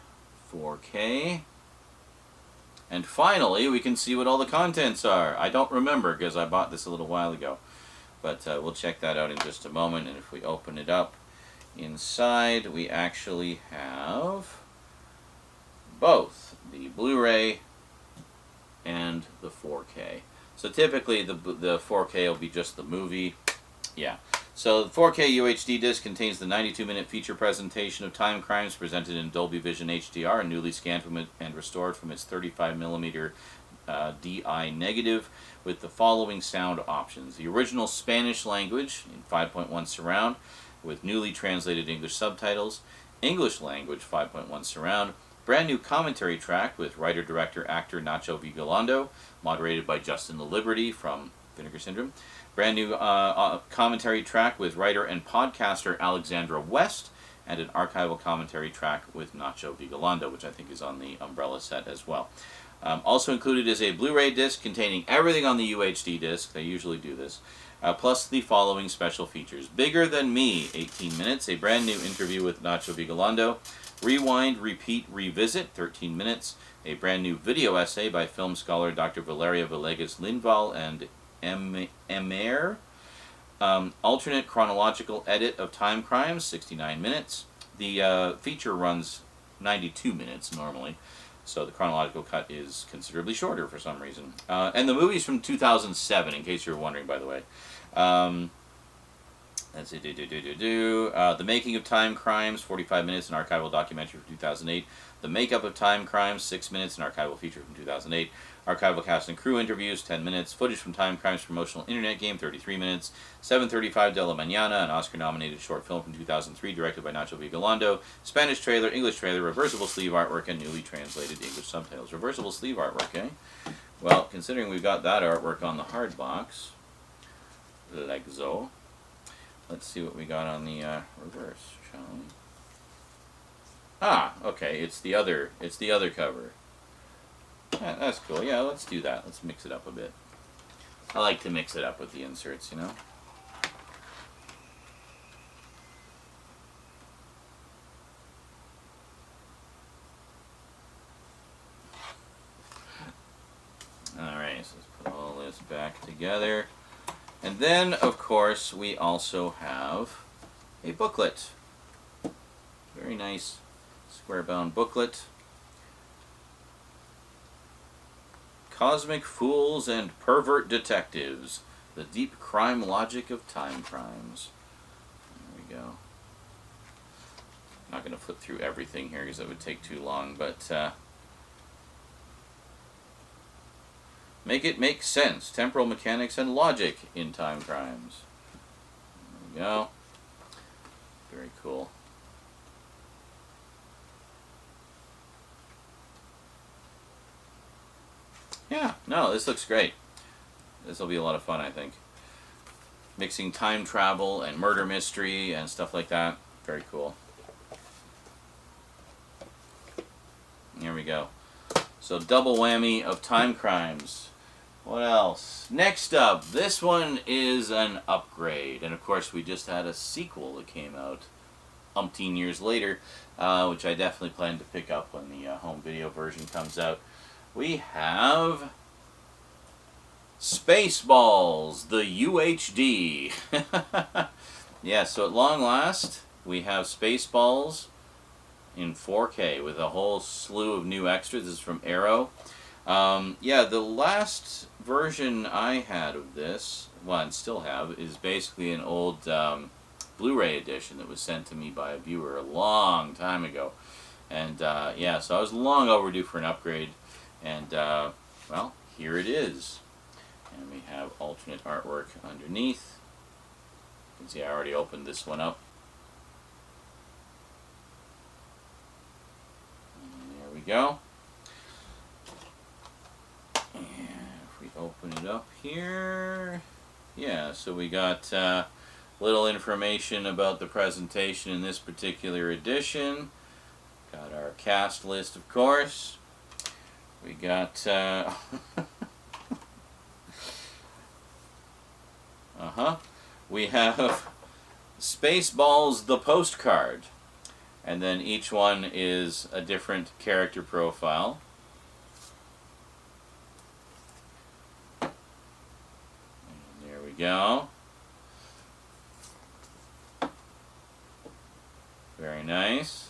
4K. And finally we can see what all the contents are. I don't remember because I bought this a little while ago. But we'll check that out in just a moment. And if we open it up, inside we actually have both the Blu-ray and the 4K. So typically the 4K will be just the movie. Yeah. So the 4K UHD disc contains the 92-minute feature presentation of Time Crimes presented in Dolby Vision HDR and newly scanned from it and restored from its 35mm DI negative with the following sound options. The original Spanish language in 5.1 surround with newly translated English subtitles. English language 5.1 surround. Brand new commentary track with writer, director, actor Nacho Vigalondo, moderated by Justin the Liberty from Vinegar Syndrome. Brand new commentary track with writer and podcaster Alexandra West, and an archival commentary track with Nacho Vigalondo, which I think is on the Umbrella set as well. Also included is a Blu-ray disc containing everything on the UHD disc. They usually do this. Plus the following special features. Bigger Than Me, 18 minutes. A brand new interview with Nacho Vigalondo. Rewind, Repeat, Revisit, 13 minutes. A brand new video essay by film scholar Dr. Valeria Villegas Linval and Emer. Alternate chronological edit of Timecrimes, 69 minutes. The feature runs 92 minutes normally, so the chronological cut is considerably shorter for some reason. And the movie's from 2007, in case you're wondering, by the way. Let's see, The Making of Timecrimes, 45 minutes, an archival documentary from 2008. The Makeup of Timecrimes, 6 minutes, an archival feature from 2008. Archival cast and crew interviews, 10 minutes. Footage from Timecrimes promotional internet game, 33 minutes. 7:35 de la Mañana, an Oscar-nominated short film from 2003, directed by Nacho Vigalondo. Spanish trailer, English trailer, reversible sleeve artwork, and newly translated English subtitles. Reversible sleeve artwork, eh? Well, considering we've got that artwork on the hard box, like so, let's see what we got on the reverse, shall we? Ah, okay, it's the other cover. Yeah, that's cool. Yeah, let's do that. Let's mix it up a bit. I like to mix it up with the inserts, you know? Alright, so let's put all this back together. And then, of course, we also have a booklet. Very nice square-bound booklet. Cosmic Fools and Pervert Detectives. The Deep Crime Logic of Timecrimes. There we go. I'm not going to flip through everything here because that would take too long, but make it make sense. Temporal mechanics and logic in Timecrimes. There we go. Very cool. Yeah, no, this looks great. This will be a lot of fun, I think. Mixing time travel and murder mystery and stuff like that. Very cool. Here we go. So double whammy of Timecrimes. What else? Next up, this one is an upgrade. And of course, we just had a sequel that came out umpteen years later, which I definitely plan to pick up when the home video version comes out. We have Spaceballs, the UHD. Yeah, so at long last, we have Spaceballs in 4K with a whole slew of new extras. This is from Arrow. Yeah, the last version I had of this, well, and still have, is basically an old Blu-ray edition that was sent to me by a viewer a long time ago. And yeah, so I was long overdue for an upgrade. And, well, here it is. And we have alternate artwork underneath. You can see I already opened this one up. And there we go. And if we open it up here, yeah, so we got little information about the presentation in this particular edition. Got our cast list, of course. We got, we have Spaceballs, the postcard. And then each one is a different character profile. And there we go. Very nice.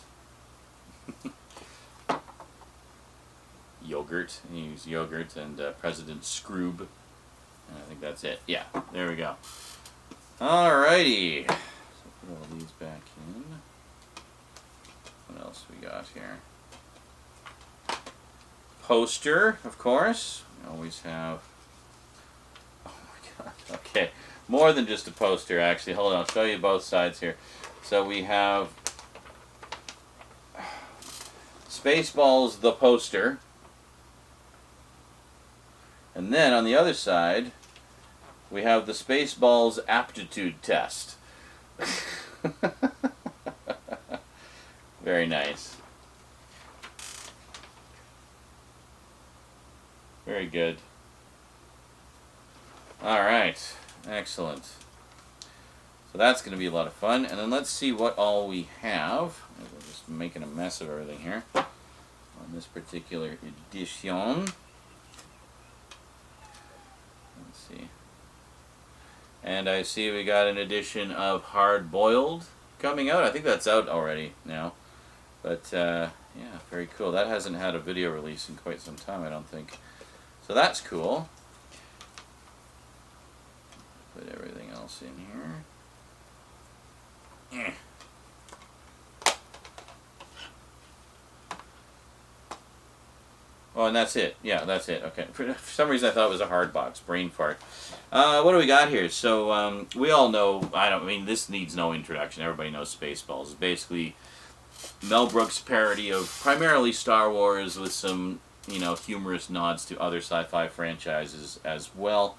Yogurt. You use yogurt and President Scroob. And I think that's it. Yeah, there we go. Alrighty. So put all these back in. What else we got here? Poster, of course. We always have... Oh my god, okay. More than just a poster, actually. Hold on, I'll show you both sides here. So we have Spaceballs, the poster. And then on the other side, we have the Spaceballs aptitude test. Very nice. Very good. Alright, excellent. So that's going to be a lot of fun. And then let's see what all we have. We're just making a mess of everything here on this particular edition. Let's see. And I see we got an edition of Hard Boiled coming out. I think that's out already now. But, yeah, very cool. That hasn't had a video release in quite some time, I don't think. So that's cool. Put everything else in here. Oh, and that's it. Yeah, that's it. Okay. For some reason I thought it was a hard box. Brain fart. What do we got here? So, we all know, I mean, this needs no introduction. Everybody knows Spaceballs. It's basically Mel Brooks' parody of primarily Star Wars with some, you know, humorous nods to other sci-fi franchises as well.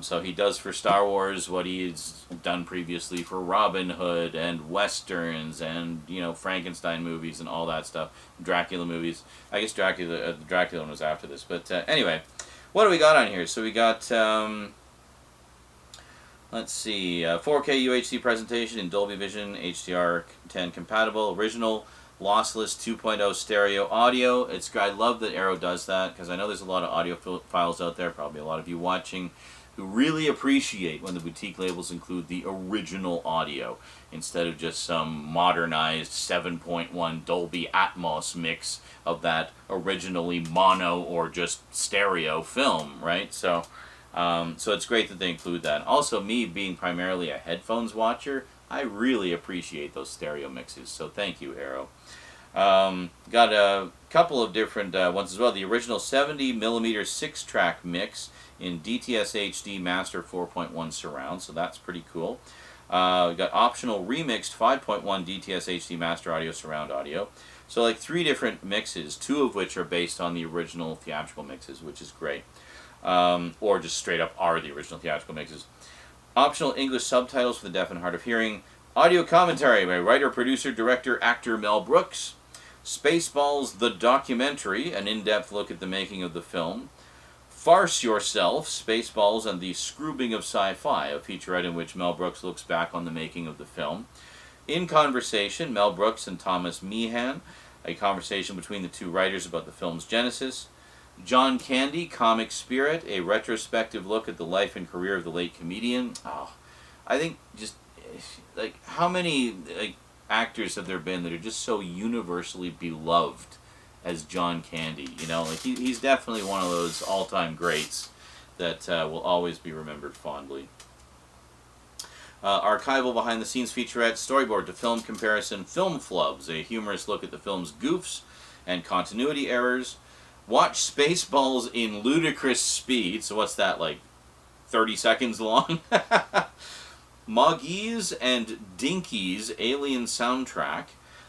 So he does for Star Wars what he's done previously for Robin Hood and Westerns and, you know, Frankenstein movies and all that stuff. Dracula movies. I guess Dracula one was after this. But anyway, what do we got on here? So we got, let's see, 4K UHD presentation in Dolby Vision, HDR10 compatible, original lossless 2.0 stereo audio. I love that Arrow does that, because I know there's a lot of audio files out there, probably a lot of you watching, who really appreciate when the boutique labels include the original audio instead of just some modernized 7.1 Dolby Atmos mix of that originally mono or just stereo film, right? So it's great that they include that. Also, me being primarily a headphones watcher, I really appreciate those stereo mixes, so thank you, Arrow. Got a couple of different ones as well. The original 70mm 6-track mix in DTS HD Master 4.1 surround, so that's pretty cool. Got optional remixed 5.1 DTS HD Master Audio surround audio. So like 3 different mixes, 2 of which are based on the original theatrical mixes, which is great. Or just straight up are the original theatrical mixes. Optional English subtitles for the deaf and hard of hearing. Audio commentary by writer, producer, director, actor Mel Brooks. Spaceballs, the documentary, an in-depth look at the making of the film. Farce Yourself, Spaceballs and the Scroobing of Sci-Fi, a featurette in which Mel Brooks looks back on the making of the film. In Conversation, Mel Brooks and Thomas Meehan, a conversation between the 2 writers about the film's genesis. John Candy, Comic Spirit, a retrospective look at the life and career of the late comedian. Oh, I think just, like, how many actors have there been that are just so universally beloved as John Candy? You know, like he's definitely one of those all-time greats that will always be remembered fondly. Archival behind-the-scenes featurette, storyboard to film comparison, Film Flubs, a humorous look at the film's goofs and continuity errors. Watch Spaceballs in ludicrous speed. So what's that, like 30 seconds long? Moggies and Dinkies Alien Soundtrack.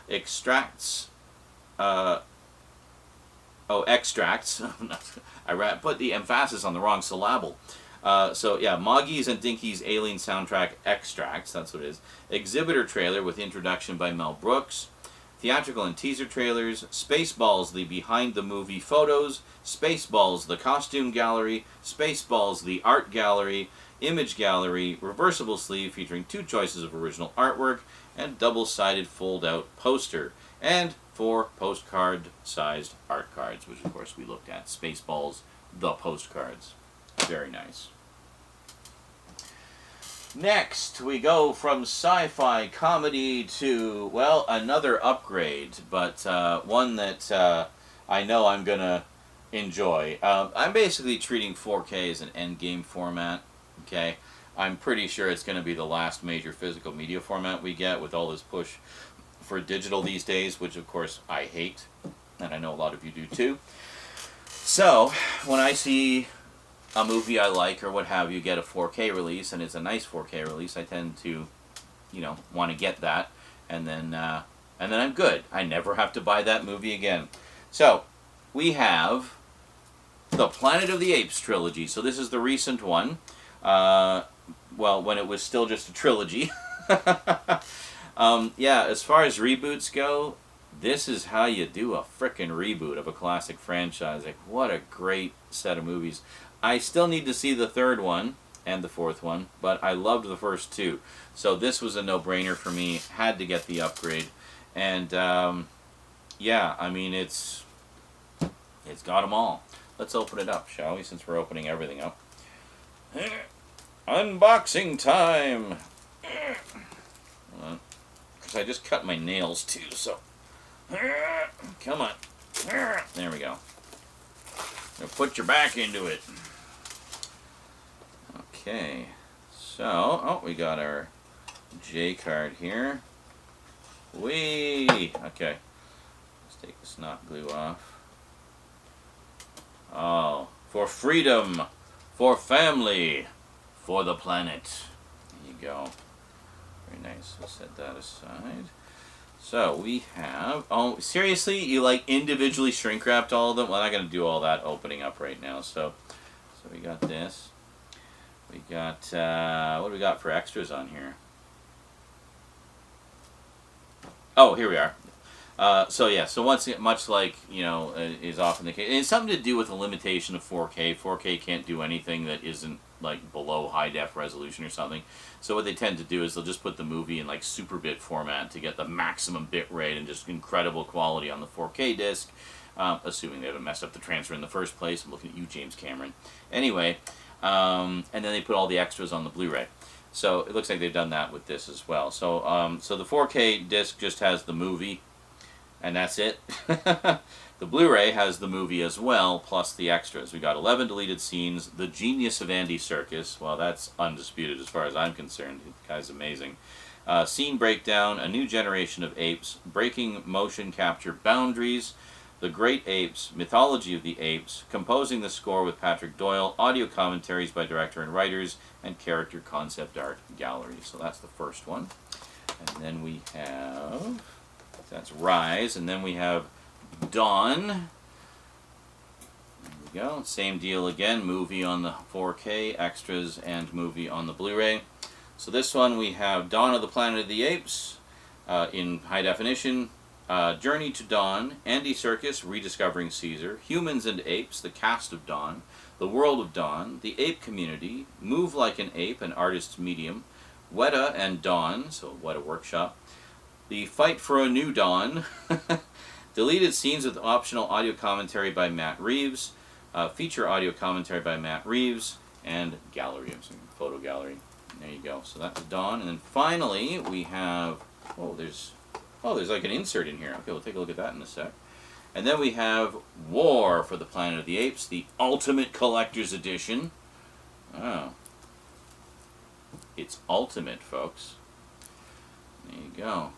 Extracts. Extracts. I put the emphasis on the wrong syllable. So yeah, Moggies and Dinkies Alien Soundtrack Extracts. That's what it is. Exhibitor trailer with introduction by Mel Brooks. Theatrical and teaser trailers, Spaceballs, the behind-the-movie photos, Spaceballs, the costume gallery, Spaceballs, the art gallery, image gallery, reversible sleeve featuring 2 choices of original artwork, and double-sided fold-out poster, and 4 postcard-sized art cards, which of course we looked at. Spaceballs, the postcards. Very nice. Next, we go from sci-fi comedy to, well, another upgrade, but one that I know I'm going to enjoy. I'm basically treating 4K as an endgame format, okay? I'm pretty sure it's going to be the last major physical media format we get with all this push for digital these days, which of course I hate, and I know a lot of you do too. So, when I see a movie I like or what have you get a 4K release, and it's a nice 4K release, I tend to, want to get that, and then I'm good. I never have to buy that movie again. So, we have the Planet of the Apes trilogy. So this is the recent one. Well, when it was still just a trilogy. Yeah, as far as reboots go, this is how you do a frickin' reboot of a classic franchise. Like, what a great set of movies. I still need to see the third one and the fourth one, but I loved the first two. So this was a no-brainer for me. Had to get the upgrade. And, yeah, I mean, it's got them all. Let's open it up, shall we, since we're opening everything up. Unboxing time! Because I just cut my nails, too, so... Come on. There we go. Now put your back into it. Okay. So, oh, we got our J card here. Whee! Okay. Let's take the snot glue off. Oh, for freedom, for family, for the planet. There you go. Very nice. We'll set that aside. So we have, oh, seriously? You like individually shrink wrapped all of them? Well, I'm not going to do all that opening up right now. So we got this. We got, what do we got for extras on here? Oh, here we are. So yeah, so once again, much like, is often the case, it's something to do with the limitation of 4K. 4K can't do anything that isn't like below high def resolution or something. So what they tend to do is they'll just put the movie in like super bit format to get the maximum bit rate and just incredible quality on the 4K disc, assuming they haven't messed up the transfer in the first place. I'm looking at you, James Cameron. Anyway, and then they put all the extras on the Blu-ray. So it looks like they've done that with this as well. So so the 4K disc just has the movie, and that's it. The Blu-ray has the movie as well, plus the extras. We got 11 deleted scenes, The Genius of Andy Serkis. Well, that's undisputed as far as I'm concerned. The guy's amazing. Scene breakdown, A New Generation of Apes, Breaking Motion Capture Boundaries, The Great Apes, Mythology of the Apes, Composing the Score with Patrick Doyle, Audio Commentaries by Director and Writers, and Character Concept Art Gallery. So that's the first one. And then we have, that's Rise, and then we have Dawn. There we go. Same deal again. Movie on the 4K, extras, and movie on the Blu-ray. So this one we have Dawn of the Planet of the Apes in high definition. Journey to Dawn, Andy Serkis, Rediscovering Caesar, Humans and Apes, The Cast of Dawn, The World of Dawn, The Ape Community, Move Like an Ape, an Artist's Medium, Weta and Dawn, so Weta Workshop, The Fight for a New Dawn, Deleted Scenes with optional audio commentary by Matt Reeves, feature audio commentary by Matt Reeves, and gallery, photo gallery. There you go. So that's Dawn. And then finally we have, there's like an insert in here. Okay, we'll take a look at that in a sec. And then we have War for the Planet of the Apes, the Ultimate Collector's Edition. Oh. It's ultimate, folks. There you go.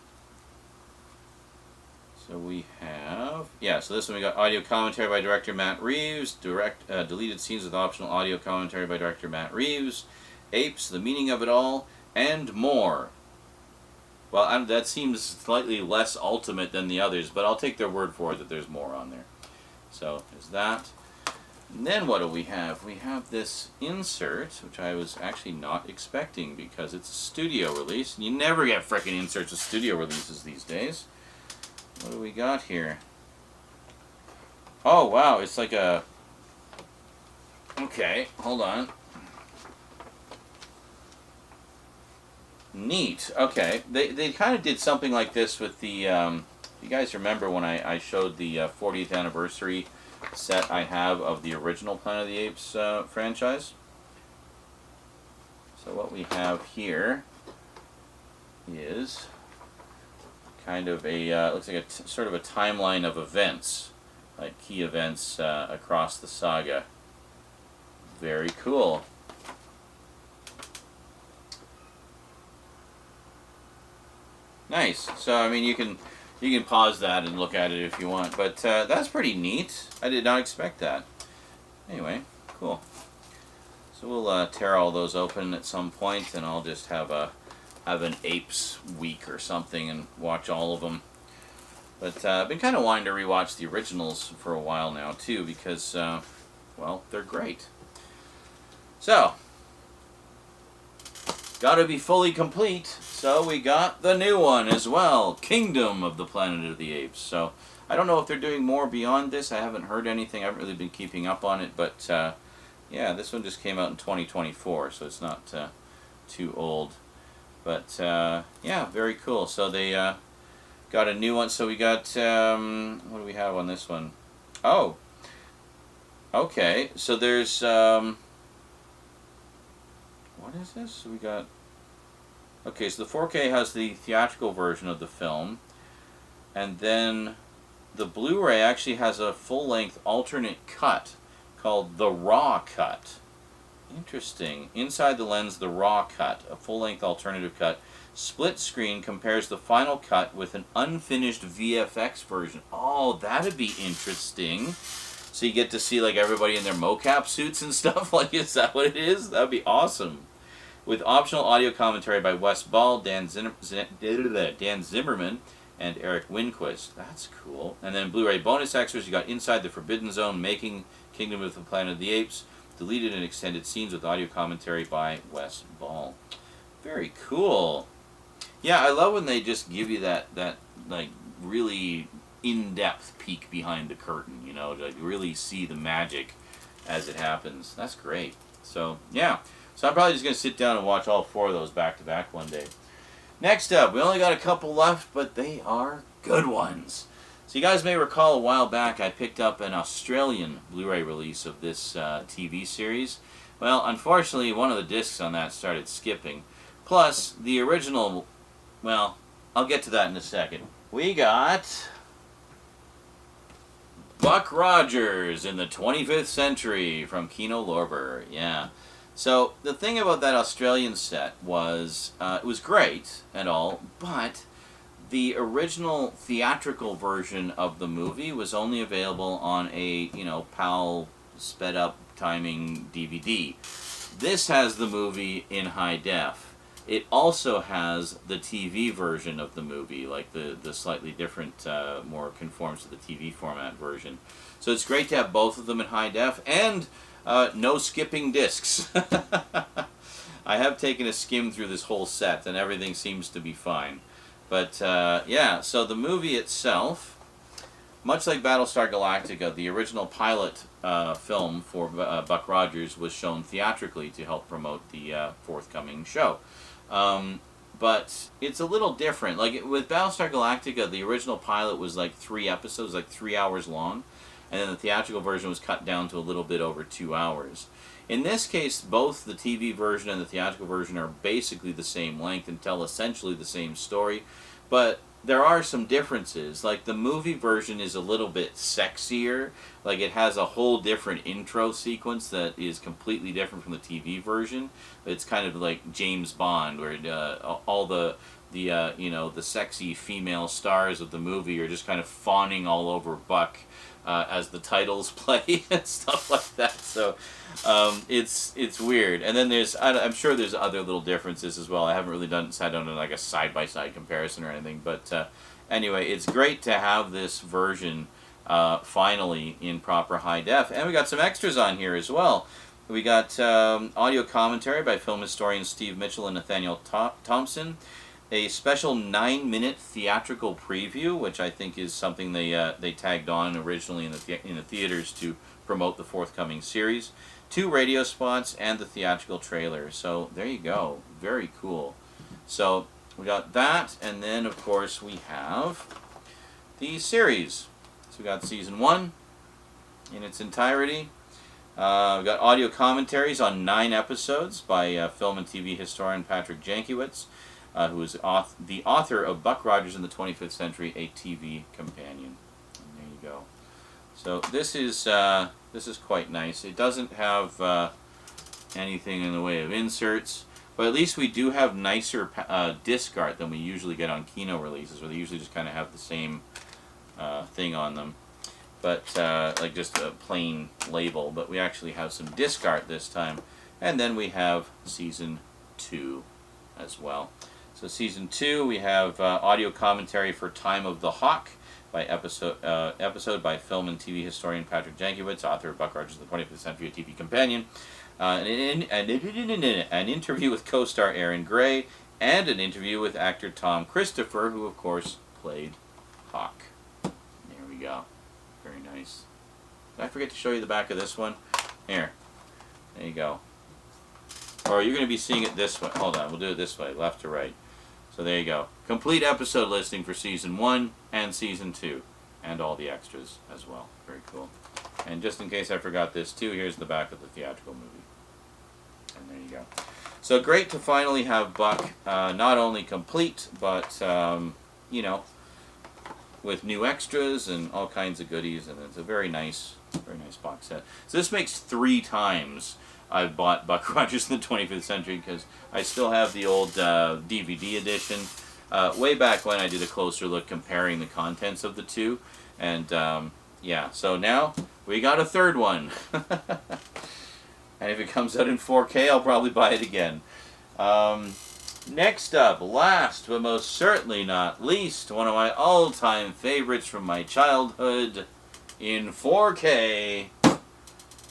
So we have, so this one we got audio commentary by director Matt Reeves, deleted scenes with optional audio commentary by director Matt Reeves, Apes, The Meaning of It All, and more. Well, that seems slightly less ultimate than the others, but I'll take their word for it that there's more on there. So there's that. And then what do we have? We have this insert, which I was actually not expecting because it's a studio release, and you never get frickin' inserts of studio releases these days. What do we got here? Oh, wow, it's like a... Okay, hold on. Neat. Okay, they kind of did something like this with the... you guys remember when I showed the 40th anniversary set I have of the original Planet of the Apes franchise? So what we have here is kind of a, looks like a sort of a timeline of events, like key events across the saga. Very cool. Nice. So I mean, you can pause that and look at it if you want, but that's pretty neat. I did not expect that. Anyway, cool. So we'll tear all those open at some point, and I'll just have an apes week or something and watch all of them. But I've been kind of wanting to rewatch the originals for a while now too, because well, they're great. So got to be fully complete. So we got the new one as well, Kingdom of the Planet of the Apes. So I don't know if they're doing more beyond this. I haven't heard anything. I haven't really been keeping up on it, but yeah, this one just came out in 2024, so it's not too old. But yeah, very cool. So they got a new one. So we got, what do we have on this one? Oh, okay. So there's, what is this? So we got, okay, so the 4K has the theatrical version of the film. And then the Blu-ray actually has a full-length alternate cut called the Raw Cut. Interesting. Inside the lens, the Raw Cut, a full-length alternative cut. Split screen compares the final cut with an unfinished VFX version. Oh, that'd be interesting. So you get to see like everybody in their mocap suits and stuff. Like, is that what it is? That'd be awesome. With optional audio commentary by Wes Ball, Dan Zimmerman, and Eric Winquist. That's cool. And then Blu-ray bonus extras. You got Inside the Forbidden Zone, Making Kingdom of the Planet of the Apes, deleted and extended scenes with audio commentary by Wes Ball. Very cool. Yeah, I love when they just give you that like really in-depth peek behind the curtain, you know, to really see the magic as it happens. That's great. So yeah, so I'm probably just gonna sit down and watch all 4 of those back to back one day. Next up, we only got a couple left, but they are good ones. So you guys may recall a while back I picked up an Australian Blu-ray release of this TV series. Well, unfortunately, one of the discs on that started skipping. Plus, the original, well, I'll get to that in a second. We got Buck Rogers in the 25th Century from Kino Lorber. Yeah. So the thing about that Australian set was, it was great and all, but the original theatrical version of the movie was only available on a, you know, PAL sped up timing DVD. This has the movie in high def. It also has the TV version of the movie, like the slightly different, more conforms to the TV format version. So it's great to have both of them in high def, and no skipping discs. I have taken a skim through this whole set, and everything seems to be fine. But yeah, so the movie itself, much like Battlestar Galactica, the original pilot film for Buck Rogers was shown theatrically to help promote the forthcoming show. But it's a little different. Like with Battlestar Galactica, the original pilot was like 3 episodes, like 3 hours long. And then the theatrical version was cut down to a little bit over 2 hours. In this case, both the TV version and the theatrical version are basically the same length and tell essentially the same story. But there are some differences. Like the movie version is a little bit sexier. Like it has a whole different intro sequence that is completely different from the TV version. It's kind of like James Bond, where all the you know, the sexy female stars of the movie are just kind of fawning all over Buck as the titles play and stuff like that. So it's weird. And then I'm sure there's other little differences as well. I haven't really sat down on like a side-by-side comparison or anything. But anyway, it's great to have this version finally in proper high def. And we got some extras on here as well. We got audio commentary by film historians Steve Mitchell and Nathaniel Thompson. A special 9-minute theatrical preview, which I think is something they tagged on originally in the theaters to promote the forthcoming series. 2 radio spots and the theatrical trailer. So there you go. Very cool. So we got that, and then of course we have the series. So we got season 1 in its entirety. We got audio commentaries on 9 episodes by film and TV historian Patrick Jankiewicz, who is the author of Buck Rogers in the 25th Century, a TV companion. And there you go. So this is quite nice. It doesn't have anything in the way of inserts, but at least we do have nicer disc art than we usually get on Kino releases, where they usually just kind of have the same thing on them. but like just a plain label. But we actually have some disc art this time, and then we have Season 2 as well. So Season 2, we have audio commentary for Time of the Hawk by episode by film and TV historian Patrick Jankiewicz, author of Buck Rogers' The 25th Century TV Companion, an interview with co-star Aaron Gray, and an interview with actor Tom Christopher, who of course played Hawk. There we go. Very nice. Did I forget to show you the back of this one? Here. There you go. Or you're going to be seeing it this way. Hold on, we'll do it this way, left to right. So there you go. Complete episode listing for Season 1 and Season 2. And all the extras as well. Very cool. And just in case I forgot this too, here's the back of the theatrical movie. And there you go. So great to finally have Buck not only complete, but, you know, with new extras and all kinds of goodies. And it's a very nice box set. So this makes 3 times I've bought Buck Rogers in the 25th Century, because I still have the old DVD edition. Way back when I did a closer look comparing the contents of the two. And yeah, so now we got a 3rd one. And if it comes out in 4K, I'll probably buy it again. Next up, last but most certainly not least, one of my all-time favorites from my childhood in 4K,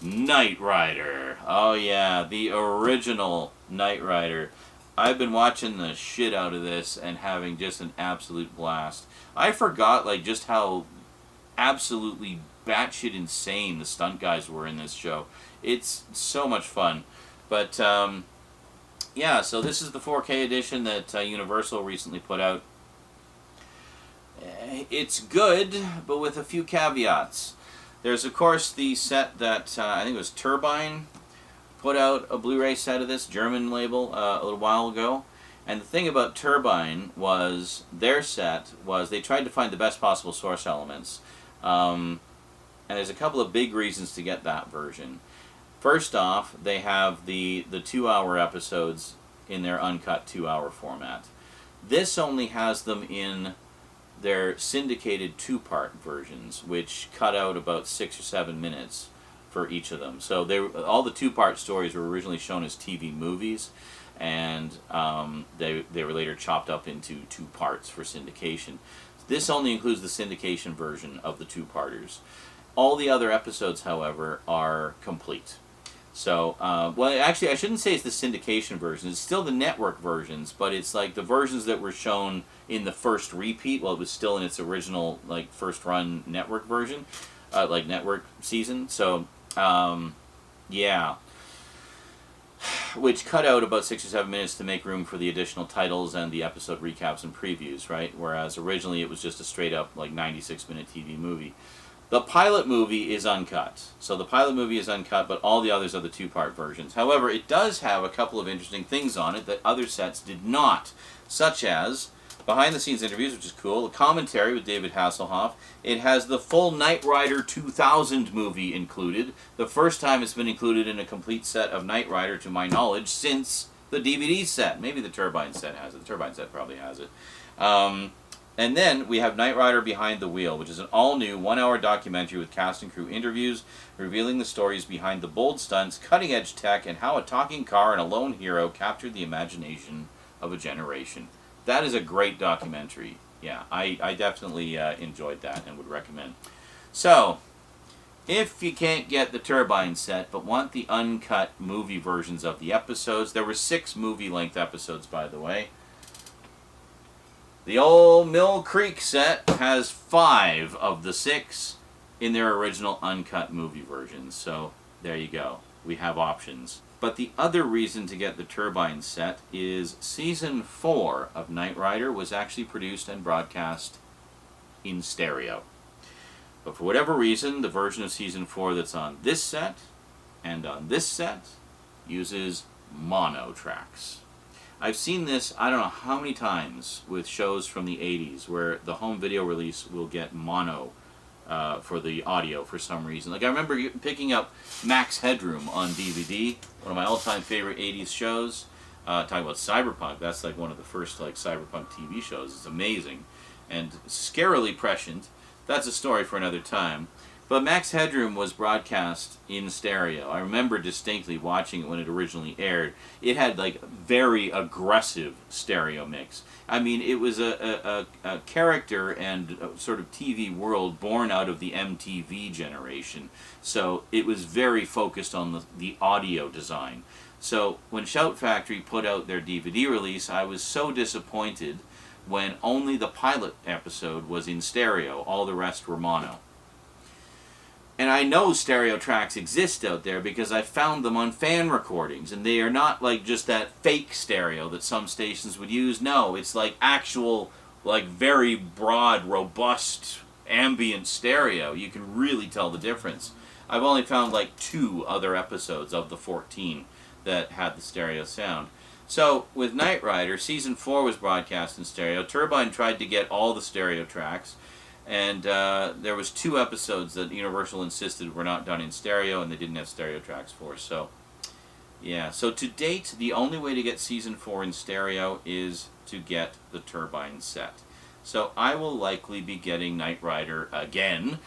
Knight Rider. Oh yeah, the original Knight Rider. I've been watching the shit out of this and having just an absolute blast. I forgot like just how absolutely batshit insane the stunt guys were in this show. It's so much fun. But yeah, so this is the 4K edition that Universal recently put out. It's good, but with a few caveats. There's, of course, the set that I think it was Turbine put out a Blu-ray set of this, German label, a little while ago. And the thing about Turbine was their set was they tried to find the best possible source elements. And there's a couple of big reasons to get that version. First off, they have the 2-hour episodes in their uncut 2-hour format. This only has them in their syndicated 2-part versions, which cut out about 6 or 7 minutes for each of them. So all the 2-part stories were originally shown as TV movies, and they were later chopped up into 2 parts for syndication. This only includes the syndication version of the 2-parters. All the other episodes, however, are complete. So, well, actually, I shouldn't say it's the syndication version. It's still the network versions, but it's like the versions that were shown in the first repeat. Well, it was still in its original, like, first-run network version, like, network season. So, yeah. Which cut out about 6 or 7 minutes to make room for the additional titles and the episode recaps and previews, right? Whereas originally it was just a straight-up, like, 96-minute TV movie. The pilot movie is uncut. So the pilot movie is uncut, but all the others are the 2-part versions. However, it does have a couple of interesting things on it that other sets did not, such as behind-the-scenes interviews, which is cool, the commentary with David Hasselhoff. It has the full Knight Rider 2000 movie included, the first time it's been included in a complete set of Knight Rider, to my knowledge, since the DVD set. Maybe the Turbine set has it. The Turbine set probably has it. And then we have Knight Rider Behind the Wheel, which is an all-new 1-hour documentary with cast and crew interviews, revealing the stories behind the bold stunts, cutting-edge tech, and how a talking car and a lone hero captured the imagination of a generation. That is a great documentary. Yeah, I definitely enjoyed that and would recommend. So, if you can't get the Turbine set but want the uncut movie versions of the episodes, there were 6 movie-length episodes, by the way. The old Mill Creek set has 5 of the 6 in their original uncut movie versions. So there you go. We have options. But the other reason to get the Turbine set is Season 4 of Knight Rider was actually produced and broadcast in stereo. But for whatever reason, the version of Season 4 that's on this set and on this set uses mono tracks. I've seen this, I don't know how many times, with shows from the 80s where the home video release will get mono for the audio for some reason. Like I remember picking up Max Headroom on DVD, one of my all-time favorite 80s shows. Talking about cyberpunk, that's like one of the first like cyberpunk TV shows. It's amazing and scarily prescient. That's a story for another time. But Max Headroom was broadcast in stereo. I remember distinctly watching it when it originally aired. It had like very aggressive stereo mix. I mean, it was a character and a sort of TV world born out of the MTV generation. So it was very focused on the audio design. So when Shout Factory put out their DVD release, I was so disappointed when only the pilot episode was in stereo. All the rest were mono. And I know stereo tracks exist out there because I found them on fan recordings, and they are not like just that fake stereo that some stations would use. No, it's like actual, like very broad, robust, ambient stereo. You can really tell the difference. I've only found like 2 other episodes of the 14 that had the stereo sound. So with Knight Rider, season 4 was broadcast in stereo. Turbine tried to get all the stereo tracks. And there was 2 episodes that Universal insisted were not done in stereo, and they didn't have stereo tracks for. So, yeah. So to date, the only way to get season 4 in stereo is to get the Turbine set. So I will likely be getting Knight Rider again.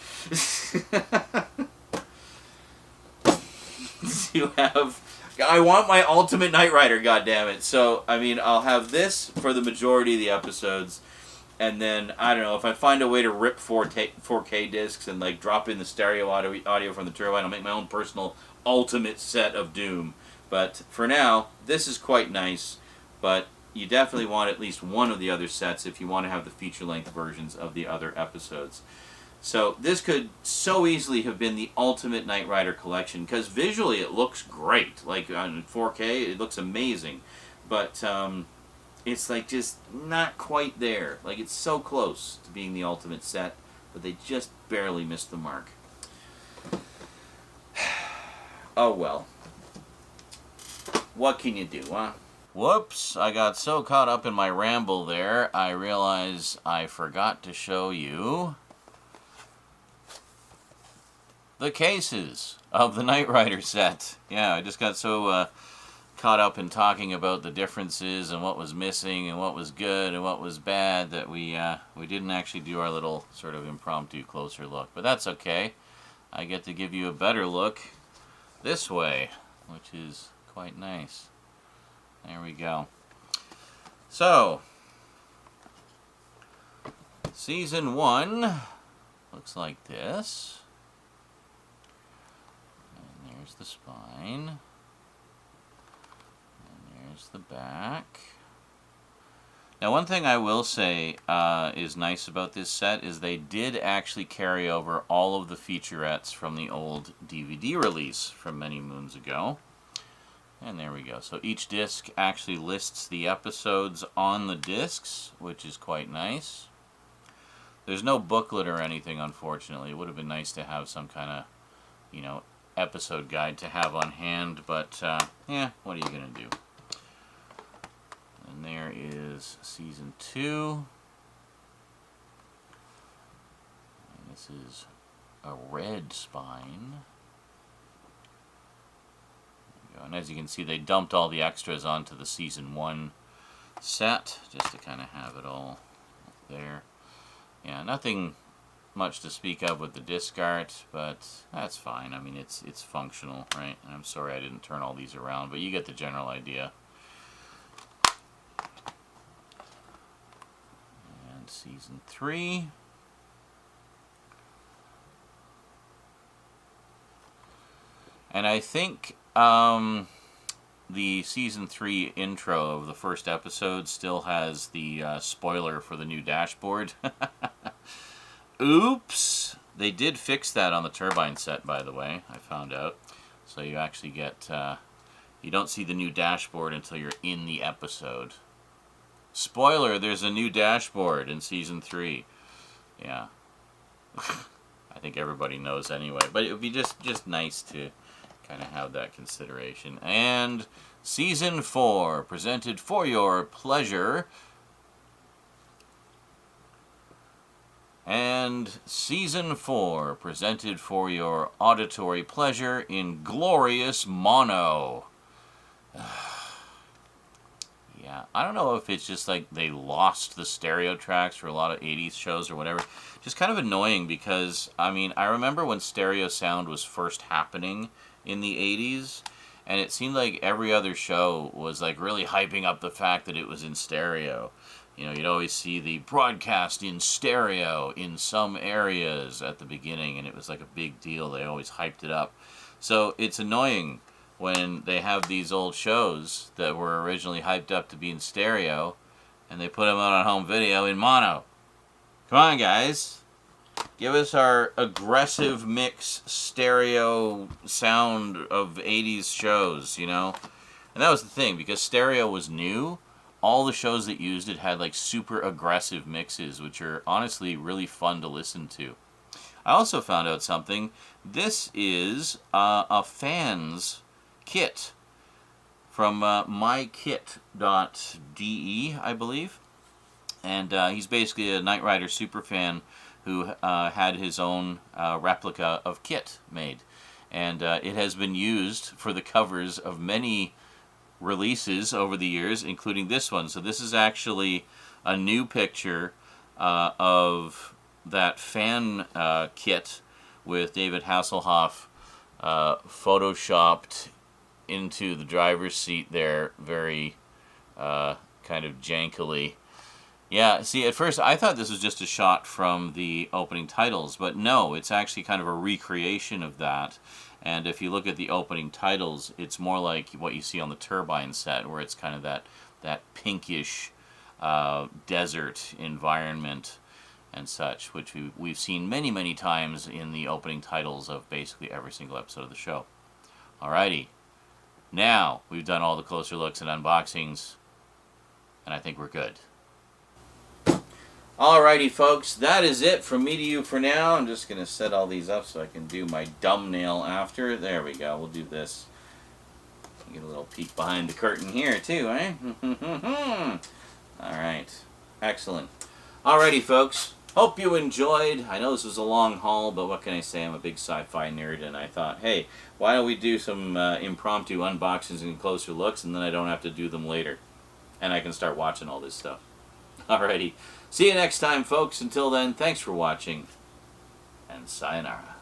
To have, I want my ultimate Knight Rider, goddammit. So I mean, I'll have this for the majority of the episodes. And then, I don't know, if I find a way to rip 4K discs and like drop in the stereo audio from the Turbine, I'll make my own personal ultimate set of Doom. But for now, this is quite nice, but you definitely want at least one of the other sets if you want to have the feature-length versions of the other episodes. So this could so easily have been the ultimate Knight Rider collection, because visually it looks great. Like on 4K, it looks amazing. But, it's like just not quite there. Like it's so close to being the ultimate set, but they just barely missed the mark. Oh well. What can you do, huh? Whoops, I got so caught up in my ramble there, I realize I forgot to show you the cases of the Knight Rider set. Yeah, I just got so caught up in talking about the differences and what was missing and what was good and what was bad that we didn't actually do our little sort of impromptu closer look. But that's okay. I get to give you a better look this way, which is quite nice. There we go. So, season 1 looks like this. And there's the spine. The back. Now, one thing I will say is nice about this set is they did actually carry over all of the featurettes from the old DVD release from many moons ago. And there we go. So each disc actually lists the episodes on the discs, which is quite nice. There's no booklet or anything, unfortunately. It would have been nice to have some kind of, you know, episode guide to have on hand, but yeah, what are you going to do? And there is season 2. And this is a red spine. There we go. And as you can see, they dumped all the extras onto the season 1 set, just to kind of have it all there. Yeah, nothing much to speak of with the disc art, but that's fine. I mean, it's functional, right? And I'm sorry I didn't turn all these around, but you get the general idea. Season 3. And I think the season 3 intro of the first episode still has the spoiler for the new dashboard. Oops! They did fix that on the Turbine set, by the way, I found out. So you actually get, you don't see the new dashboard until you're in the episode. Spoiler, there's a new dashboard in season 3. Yeah. I think everybody knows anyway. But it would be just nice to kind of have that consideration. And season 4, presented for your pleasure. And season 4, presented for your auditory pleasure in glorious mono. Yeah, I don't know if it's just like they lost the stereo tracks for a lot of 80s shows or whatever. Just kind of annoying because, I mean, I remember when stereo sound was first happening in the 80s, and it seemed like every other show was like really hyping up the fact that it was in stereo. You know, you'd always see the broadcast in stereo in some areas at the beginning, and it was like a big deal. They always hyped it up. So it's annoying when they have these old shows that were originally hyped up to be in stereo, and they put them out on home video in mono. Come on, guys. Give us our aggressive mix stereo sound of 80s shows, you know? And that was the thing, because stereo was new, all the shows that used it had like super aggressive mixes, which are honestly really fun to listen to. I also found out something. This is a fan's kit from mykit.de, I believe. And he's basically a Knight Rider superfan who had his own replica of Kit made. And it has been used for the covers of many releases over the years, including this one. So this is actually a new picture of that fan kit with David Hasselhoff photoshopped into the driver's seat there very kind of jankily. Yeah, see, at first I thought this was just a shot from the opening titles, but no, it's actually kind of a recreation of that. And if you look at the opening titles, it's more like what you see on the Turbine set, where it's kind of that pinkish desert environment and such, which we've seen many, many times in the opening titles of basically every single episode of the show. Alrighty. Now, we've done all the closer looks and unboxings, and I think we're good. Alrighty, folks, that is it from me to you for now. I'm just going to set all these up so I can do my thumbnail after. There we go. We'll do this. Get a little peek behind the curtain here, too, eh? Alright. Excellent. Alrighty, folks. Hope you enjoyed. I know this was a long haul, but what can I say? I'm a big sci-fi nerd, and I thought, hey, why don't we do some impromptu unboxings and closer looks, and then I don't have to do them later. And I can start watching all this stuff. Alrighty. See you next time, folks. Until then, thanks for watching, and sayonara.